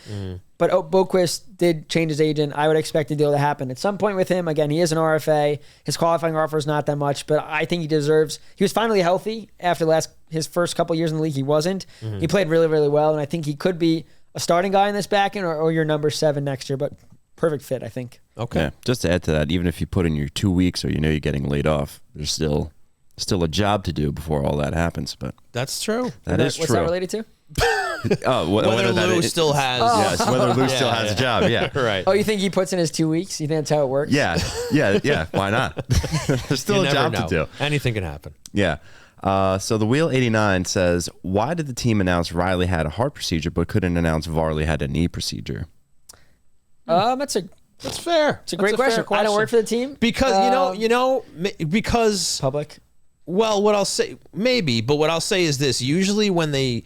S3: But Boqvist did change his agent. I would expect a deal to happen at some point with him. Again, he is an RFA. His qualifying offer is not that much, but I think he deserves. He was finally healthy after his first couple years in the league. He wasn't. He played really, really well, and I think he could be a starting guy in this back end or your number 7 next year. But perfect fit, I think.
S2: Okay.
S5: Yeah, just to add to that, even if you put in your 2 weeks or you're getting laid off, there's still a job to do before all that happens. But
S2: that's true.
S5: What's
S3: that related to?
S2: Whether Lou still has.
S5: Yes, whether Lou still has a job. Yeah.
S2: Right.
S3: Oh, you think he puts in his 2 weeks? You think that's how it works?
S5: Yeah. Why not? There's still a job to do.
S2: Anything can happen.
S5: Yeah. So the Wheel 89 says, why did the team announce Riley had a heart procedure but couldn't announce Varley had a knee procedure?
S3: That's a
S2: That's fair.
S3: It's a great question. I don't work for the team
S2: because because
S3: public.
S2: Well, what I'll say maybe, but what I'll say is this: usually when they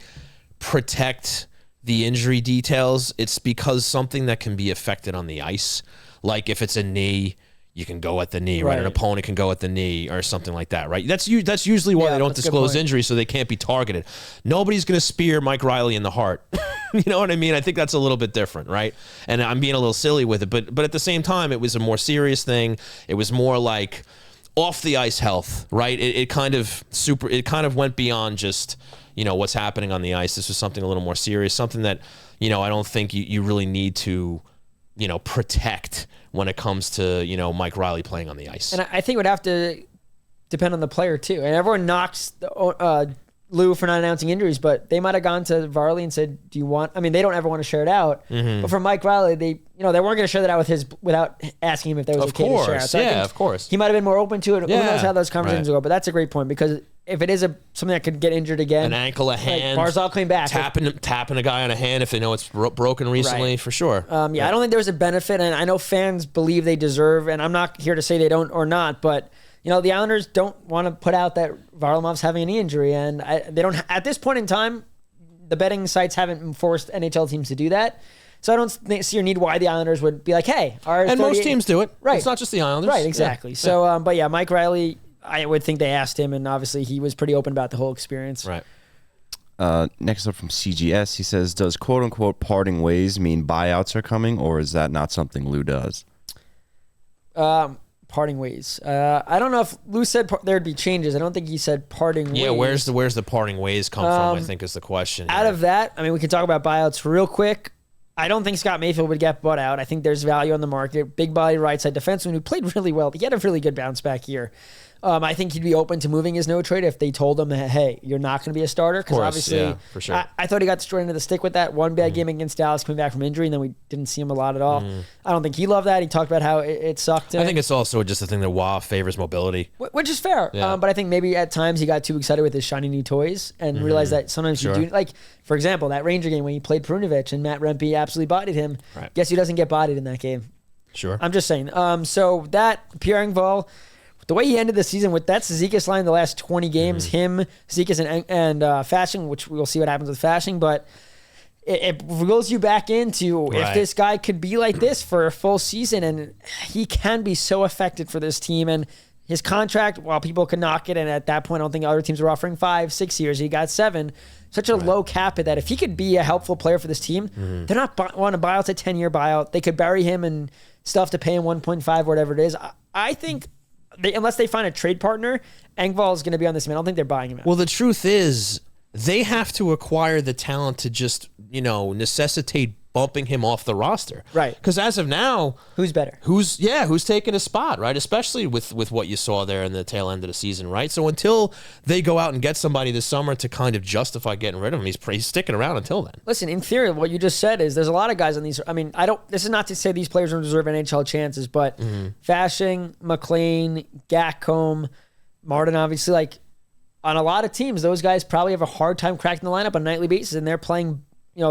S2: protect the injury details, it's because something that can be affected on the ice. Like if it's a knee, you can go at the knee, right? An opponent can go at the knee or something like that, right? That's usually why they don't disclose injuries, so they can't be targeted. Nobody's going to spear Mike Riley in the heart. You know what I mean? I think that's a little bit different, right? And I'm being a little silly with it, but at the same time, it was a more serious thing. It was more like off the ice health, right? It kind of went beyond just, what's happening on the ice. This was something a little more serious, something that, I don't think you really need to, protect when it comes to, Mike Riley playing on the ice.
S3: And I think it would have to depend on the player too. And everyone knocks Lou for not announcing injuries, but they might have gone to Varley and said, "Do you want?" I mean, they don't ever want to share it out. Mm-hmm. But for Mike Riley, they weren't going to share that out without asking him if that was okay to share out. So
S2: of course.
S3: He might have been more open to it. Who knows how those conversations go? But that's a great point because if it is something that could get injured again,
S2: an ankle, a hand,
S3: Barzal coming back,
S2: tapping a guy on a hand if they know it's broken recently, for sure.
S3: I don't think there was a benefit, and I know fans believe they deserve, and I'm not here to say they don't or not, but. The Islanders don't want to put out that Varlamov's having a knee injury, and they don't. At this point in time, the betting sites haven't forced NHL teams to do that. So I don't see your need why the Islanders would be like, hey,
S2: most teams do it.
S3: Right.
S2: It's not just the Islanders.
S3: Right, exactly. Yeah. So, Mike Riley, I would think they asked him, and obviously he was pretty open about the whole experience.
S2: Right.
S5: Next up from CGS, he says, does quote-unquote parting ways mean buyouts are coming, or is that not something Lou does?
S3: Parting ways. I don't know if Lou said there'd be changes. I don't think he said parting ways.
S2: Yeah, where's the parting ways come from, I think is the question.
S3: Out of that, we can talk about buyouts real quick. I don't think Scott Mayfield would get bought out. I think there's value on the market. Big body right side defenseman who played really well. He had a really good bounce back year. I think he'd be open to moving his no trade if they told him, hey, you're not going to be a starter. Because obviously,
S2: for sure.
S3: I thought he got straight into the stick with that. One bad game against Dallas coming back from injury, and then we didn't see him a lot at all. I don't think he loved that. He talked about how it sucked.
S2: I think it's also just a thing that favors mobility.
S3: Which is fair. Yeah. But I think maybe at times he got too excited with his shiny new toys and realized that sometimes you do. Like, for example, that Ranger game when he played Perunovic and Matt Rempe absolutely bodied him.
S2: Right.
S3: Guess who doesn't get bodied in that game?
S2: Sure.
S3: I'm just saying. So that Pierre Engvall, the way he ended the season with that Zizekas line the last 20 games, him, Zizekas, and Fasching, which we'll see what happens with Fasching, but it reels you back into if this guy could be like this for a full season, and he can be so effective for this team. And his contract, while people could knock it, and at that point I don't think other teams were offering 5-6 years, he got 7. Such a low cap at that. If he could be a helpful player for this team, they're not want to buy out a 10-year buyout. They could bury him and stuff to pay him 1.5 or whatever it is. I think unless they find a trade partner, Engvall is going to be on this man. I don't think they're buying him out.
S2: Well, the truth is, they have to acquire the talent to just, necessitate bumping him off the roster.
S3: Right.
S2: Because as of now,
S3: who's better?
S2: Who's taking a spot, right? Especially with what you saw there in the tail end of the season, right? So until they go out and get somebody this summer to kind of justify getting rid of him, he's sticking around until then.
S3: Listen, in theory, what you just said is there's a lot of guys on these. This is not to say these players don't deserve NHL chances, but Fasching, McLean, Gacombe, Martin, obviously, on a lot of teams, those guys probably have a hard time cracking the lineup on a nightly basis, and they're playing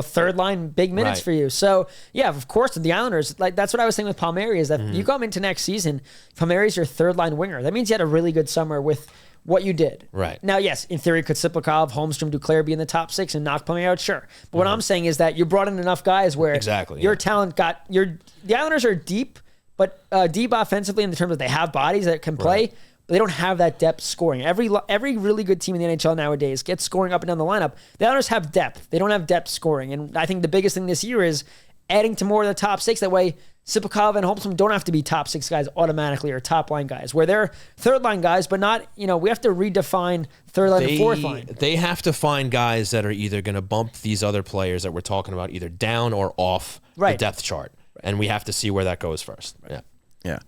S3: third line big minutes for you. So yeah, of course, the Islanders, that's what I was saying with Palmieri, is that you come into next season, Palmieri's your third line winger. That means you had a really good summer with what you did.
S2: Right.
S3: Now, yes, in theory, could Siplikov, Holmstrom, Duclair be in the top 6 and knock Palmieri out? Sure. But what I'm saying is that you brought in enough guys where your talent the Islanders are deep, but deep offensively in the terms of they have bodies that can play, but they don't have that depth scoring. Every really good team in the NHL nowadays gets scoring up and down the lineup. The Islanders have depth. They don't have depth scoring. And I think the biggest thing this year is adding to more of the top 6. That way, Siplikov and Holmstrom don't have to be top 6 guys automatically or top line guys, where they're third line guys, but not, we have to redefine third line and fourth line.
S2: They have to find guys that are either going to bump these other players that we're talking about either down or off the depth chart. And we have to see where that goes first. Yeah.
S5: Yeah.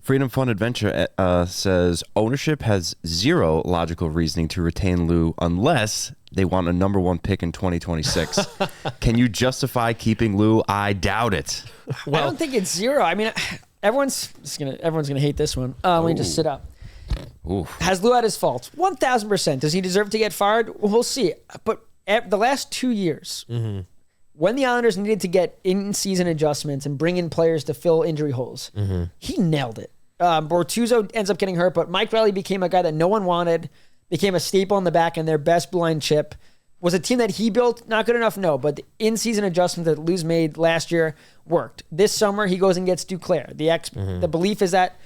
S5: Freedom Fun Adventure says ownership has zero logical reasoning to retain Lou unless they want a number 1 pick in 2026. Can you justify keeping Lou? I doubt it.
S3: Well, I don't think it's zero. Everyone's gonna hate this one. Let me just sit up.
S5: Oof.
S3: Has Lou had his faults? 1,000%. Does he deserve to get fired? We'll see. But the last 2 years, when the Islanders needed to get in-season adjustments and bring in players to fill injury holes, he nailed it. Bortuzzo ends up getting hurt, but Mike Riley became a guy that no one wanted, became a staple in the back, and their best blue line chip. Was a team that he built not good enough? No, but the in-season adjustment that Lou's made last year worked. This summer, he goes and gets Duclair. The belief is that,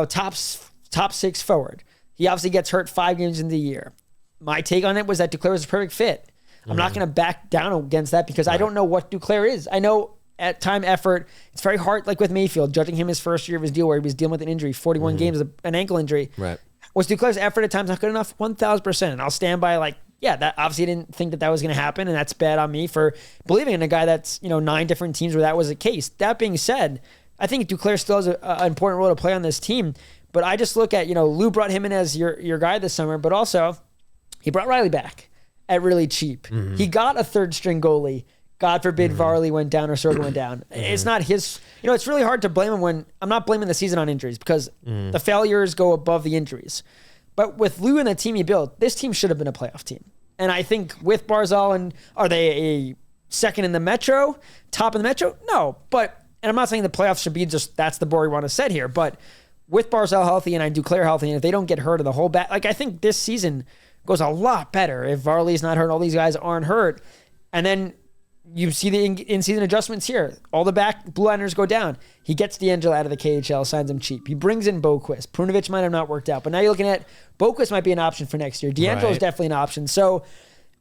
S3: top 6 forward. He obviously gets hurt 5 games in the year. My take on it was that Duclair was a perfect fit. I'm not going to back down against that because I don't know what Duclair is. I know at time effort, it's very hard, like with Mayfield, judging him his first year of his deal where he was dealing with an injury, 41 games, an ankle injury.
S2: Right.
S3: Was Duclair's effort at times not good enough? 1,000%. And I'll stand by that obviously didn't think that was going to happen, and that's bad on me for believing in a guy that's 9 different teams where that was the case. That being said, I think Duclair still has an important role to play on this team, but I just look at Lou brought him in as your guy this summer, but also he brought Riley back at really cheap. He got a third string goalie. God forbid Varley went down or Sorga went down. It's not his. It's really hard to blame him when I'm not blaming the season on injuries because the failures go above the injuries. But with Lou and the team he built, this team should have been a playoff team. And I think with Barzal, and are they a second in the Metro, top in the Metro? No. And I'm not saying the playoffs should be just that's the bar we want to set here. But with Barzal healthy and I Duclair healthy, and if they don't get hurt of the whole back, I think this season goes a lot better if Varley's not hurt, all these guys aren't hurt. And then you see the in-season adjustments here. All the back blue liners go down. He gets D'Angelo out of the KHL, signs him cheap. He brings in Boqvist. Prunovich might have not worked out, but now you're looking at Boqvist might be an option for next year. D'Angelo is definitely an option. So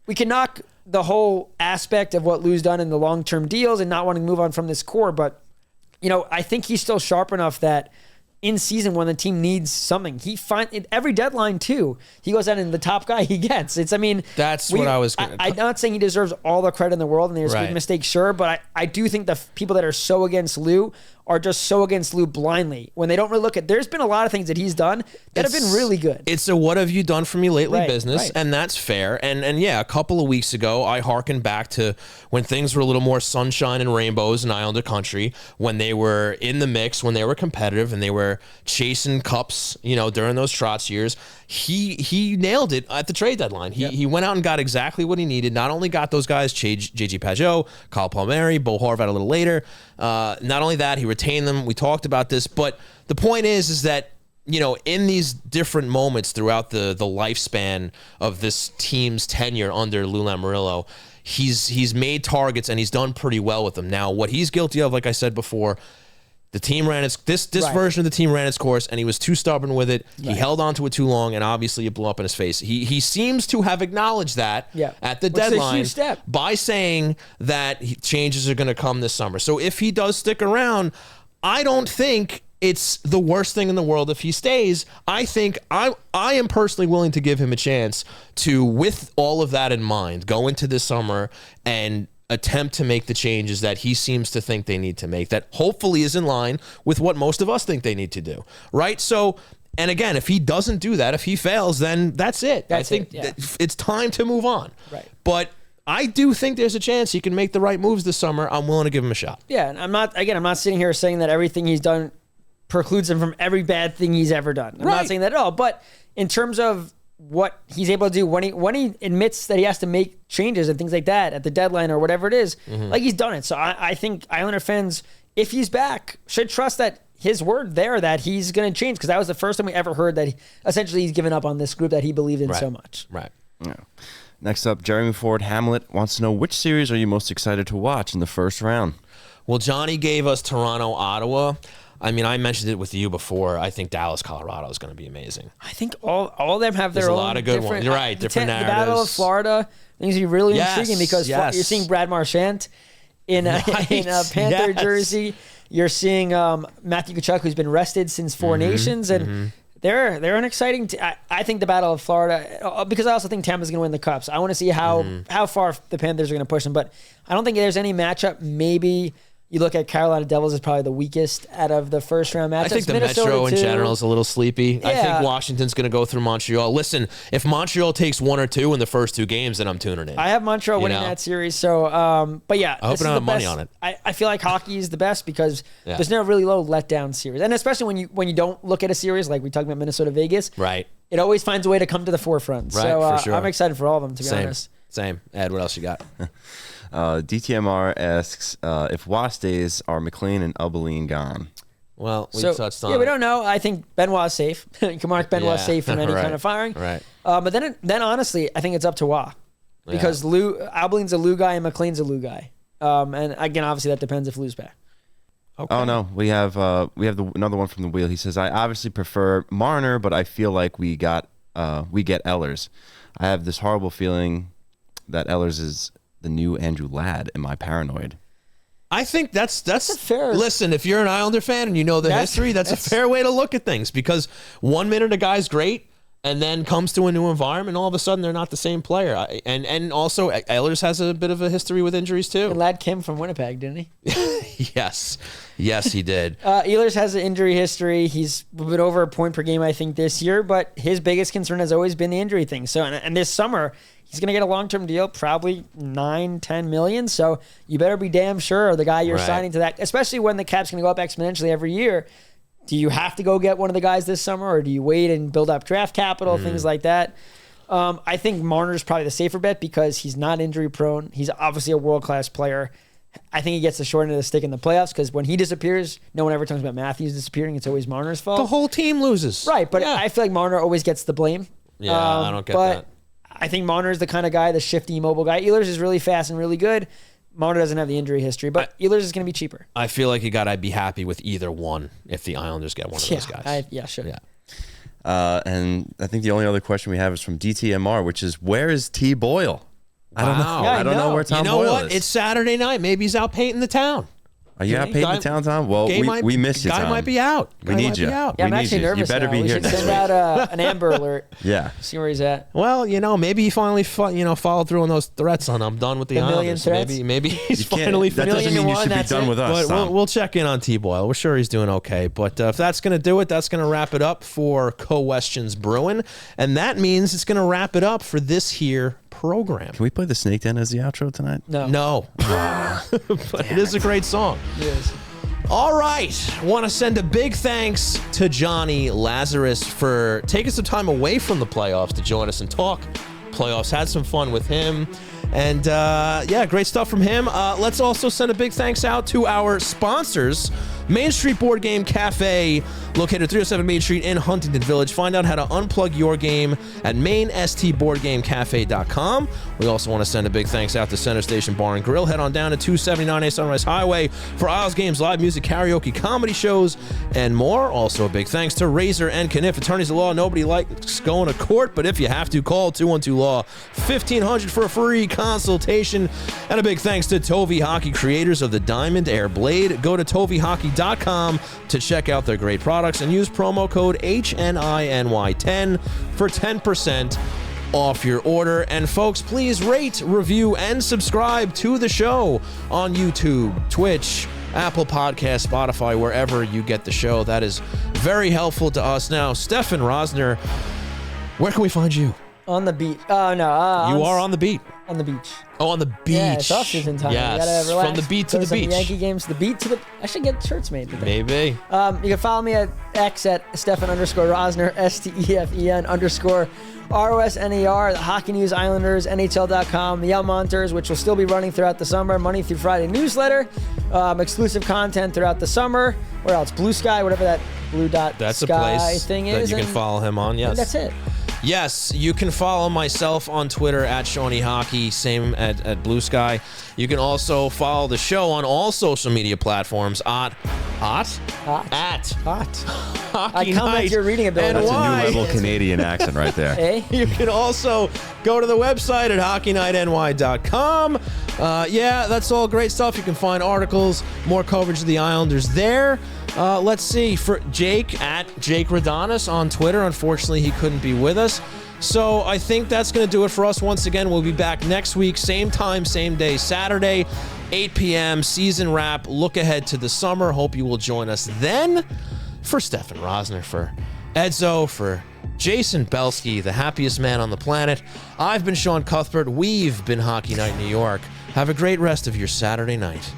S3: we can knock the whole aspect of what Lou's done in the long-term deals and not wanting to move on from this core, but I think he's still sharp enough that in season when the team needs something, he every deadline too. He goes out and the top guy he gets.
S2: What I was.
S3: I'm not saying he deserves all the credit in the world and there's big mistakes, sure, but I do think the people that are so against Lou are just so against Lou blindly when they don't really look at. There's been a lot of things that he's done that have been really good.
S2: It's a what have you done for me lately business, and that's fair. And yeah, a couple of weeks ago, I hearkened back to when things were a little more sunshine and rainbows in Islander country, when they were in the mix, when they were competitive, and they were chasing cups, during those Trotz years. He nailed it at the trade deadline. He went out and got exactly what he needed. Not only got those guys, JG Pageau, Kyle Palmieri, Bo Horvat a little later. Not only that, he retained them. We talked about this, but the point is that in these different moments throughout the lifespan of this team's tenure under Lou Lamoriello, he's made targets and he's done pretty well with them. Now, what he's guilty of, like I said before, the team ran its this version of the team ran its course, and he was too stubborn with it. He held on to it too long, and obviously it blew up in his face. He seems to have acknowledged that at the deadline,
S3: a huge step,
S2: by saying that changes are going to come this summer. So if he does stick around, I don't think it's the worst thing in the world if he stays. I think I am personally willing to give him a chance to, with all of that in mind, go into this summer and attempt to make the changes that he seems to think they need to make, that hopefully is in line with what most of us think they need to do, right? So, and again, if he doesn't do that, if he fails, then that's it. I think it's time to move on.
S3: Right.
S2: But I do think there's a chance he can make the right moves this summer. I'm willing to give him a shot.
S3: Yeah, and I'm not sitting here saying that everything he's done precludes him from every bad thing he's ever done. I'm not saying that at all. But in terms of what he's able to do when he admits that he has to make changes and things like that at the deadline or whatever it is, he's done it. So I think Islander fans, if he's back, should trust that his word there that he's going to change, because that was the first time we ever heard that essentially he's given up on this group that he believed in so much.
S2: Right.
S5: Yeah. Next up, Jeremy Ford Hamlet wants to know, which series are you most excited to watch in the first round?
S2: Well, Johnny gave us Toronto, Ottawa. I mean, I mentioned it with you before. I think Dallas, Colorado is going to be amazing.
S3: I think all of them have their own.
S2: There's a lot of good ones. You're right. Different narratives.
S3: The Battle of Florida, I think, is really intriguing because you're seeing Brad Marchand in a Panther jersey. You're seeing Matthew Tkachuk, who's been rested since Four Nations, and they're an exciting. I think the Battle of Florida, because I also think Tampa's going to win the Cups. I want to see how far the Panthers are going to push them, but I don't think there's any matchup. Maybe you look at Carolina Devils as probably the weakest out of the first round matchups.
S2: I think the Metro in general is a little sleepy. Yeah. I think Washington's going to go through Montreal. Listen, if Montreal takes 1 or 2 in the first 2 games, then I'm tuning in.
S3: I have Montreal winning that series. So, but yeah,
S2: I hope I don't have money on it.
S3: I feel like hockey is the best because there's no really low letdown series, and especially when you don't look at a series like we talked about Minnesota Vegas.
S2: Right.
S3: It always finds a way to come to the forefront.
S2: Right.
S3: So
S2: for sure.
S3: I'm excited for all of them. To be honest.
S2: Same. Ed, what else you got?
S5: DTMR asks if Waugh stays, are McLean and Ubeline gone?
S2: Well, we touched on
S3: we don't know. I think Benoit's safe. You can mark Benoit safe from any
S2: right.
S3: kind of firing.
S2: Right.
S3: But then honestly, I think it's up to Waugh. Because Ubeline's a Lou guy and McLean's a Lou guy. And again, obviously that depends if Lou's back.
S2: Okay.
S5: Oh no, we have another one from the wheel. He says, I obviously prefer Marner, but I feel like we get Ehlers. I have this horrible feeling that Ehlers is the new Andrew Ladd. Am I paranoid?
S2: I think that's
S3: fair.
S2: Listen, if you're an Islander fan and you know the history, that's a fair way to look at things, because 1 minute a guy's great and then comes to a new environment, all of a sudden they're not the same player. And also Ehlers has a bit of a history with injuries too.
S3: And Ladd came from Winnipeg, didn't he?
S2: Yes, he did.
S3: Ehlers has an injury history. He's been over a point per game, I think, this year, but his biggest concern has always been the injury thing. So, and this summer, he's going to get a long-term deal, probably $9-10 million. So you better be damn sure the guy you're signing to that, especially when the cap's going to go up exponentially every year. Do you have to go get one of the guys this summer, or do you wait and build up draft capital, things like that? I think Marner's probably the safer bet because he's not injury prone. He's obviously a world-class player. I think he gets the short end of the stick in the playoffs because when he disappears, no one ever talks about Matthews disappearing. It's always Marner's fault.
S2: The whole team loses.
S3: Right, but I feel like Marner always gets the blame.
S2: Yeah, I don't get that.
S3: I think Marner is the kind of guy, the shifty, mobile guy. Ehlers is really fast and really good. Marner doesn't have the injury history, but Ehlers is going to be cheaper.
S2: I feel like you got to be happy with either one if the Islanders get one of those guys.
S3: Sure.
S2: Yeah.
S5: And I think the only other question we have is from DTMR, which is, where is T. Boyle? I don't know.
S3: Yeah,
S5: I don't know where Tom Boyle
S2: what?
S5: is.
S2: It's Saturday night. Maybe he's out painting the town.
S5: Are you out painting the town, Tom? Well, we miss you, Tom.
S2: Guy might be out.
S5: We need you.
S3: Yeah, I'm actually nervous.
S5: You better be
S3: we
S5: here
S3: should
S5: next
S3: send
S5: week.
S3: out an Amber Alert.
S5: Yeah.
S3: See where he's at.
S2: Well, maybe he finally followed through on those threats on I'm done with the
S3: Islanders.
S2: Islanders. Maybe he's finally
S5: That doesn't mean you should be done with us,
S2: But
S5: Tom.
S2: we'll check in on T-Boyle. We're sure he's doing okay. But if that's going to do it, that's going to wrap it up for Co-Questions Brewin. And that means it's going to wrap it up for this here program.
S5: Can we play the Snake Den as the outro tonight?
S3: No.
S2: But it is a great song.
S3: It is.
S2: All right. Want to send a big thanks to Jonny Lazarus for taking some time away from the playoffs to join us and talk playoffs. Had some fun with him. And great stuff from him. Let's also send a big thanks out to our sponsors, Main Street Board Game Café, located 307 Main Street in Huntington Village. Find out how to unplug your game at mainstboardgamecafe.com. We also want to send a big thanks out to Center Station Bar and Grill. Head on down to 279A Sunrise Highway for Isles games, live music, karaoke, comedy shows, and more. Also a big thanks to Razor and Kniff, attorneys at law. Nobody likes going to court, but if you have to, call 212-LAW 1500 for a free consultation. And a big thanks to Tovi Hockey, creators of the Diamond Air Blade. Go to tovihockey.com to check out their great products and use promo code HNINY10 for 10% off your order. And folks, please rate, review, and subscribe to the show on YouTube, Twitch, Apple Podcasts, Spotify, wherever you get the show. That is very helpful to us. Now, Stefen Rosner, where can we find you?
S3: On the beat.
S2: You are on the beat.
S3: On the beach.
S2: Oh, on the beach.
S3: Yeah, it's off-season time.
S2: Yes,
S3: You gotta relax.
S2: from the beat to
S3: Go
S2: the
S3: some
S2: beach.
S3: Yankee games, the beat to the... I should get shirts made today.
S2: Maybe.
S3: You can follow me at X at Stefen_Rosner, STEFEN_ROSNER, the Hockey News, Islanders, NHL.com, the Yell Monitors, which will still be running throughout the summer, Monday through Friday newsletter, exclusive content throughout the summer. Where else? Blue Sky, whatever that blue dot
S2: That's
S3: sky
S2: a place
S3: thing
S2: that
S3: is.
S2: you can follow him on, yes.
S3: That's it.
S2: Yes, you can follow myself on Twitter at Shawnee Hockey, same at Blue Sky. You can also follow the show on all social media platforms at Hockey
S3: I comment your reading ability.
S5: That's a new level Canadian accent right there.
S3: Eh?
S2: You can also go to the website at hockeynightny.com. That's all great stuff. You can find articles, more coverage of the Islanders there. Let's see, for Jake at Jake Radonis on Twitter. Unfortunately, he couldn't be with us. So I think that's going to do it for us. Once again, we'll be back next week, same time, same day, Saturday, 8 p.m., season wrap. Look ahead to the summer. Hope you will join us then. For Stefen Rosner, for Edzo, for Jason Belsky, the happiest man on the planet, I've been Sean Cuthbert. We've been Hockey Night New York. Have a great rest of your Saturday night.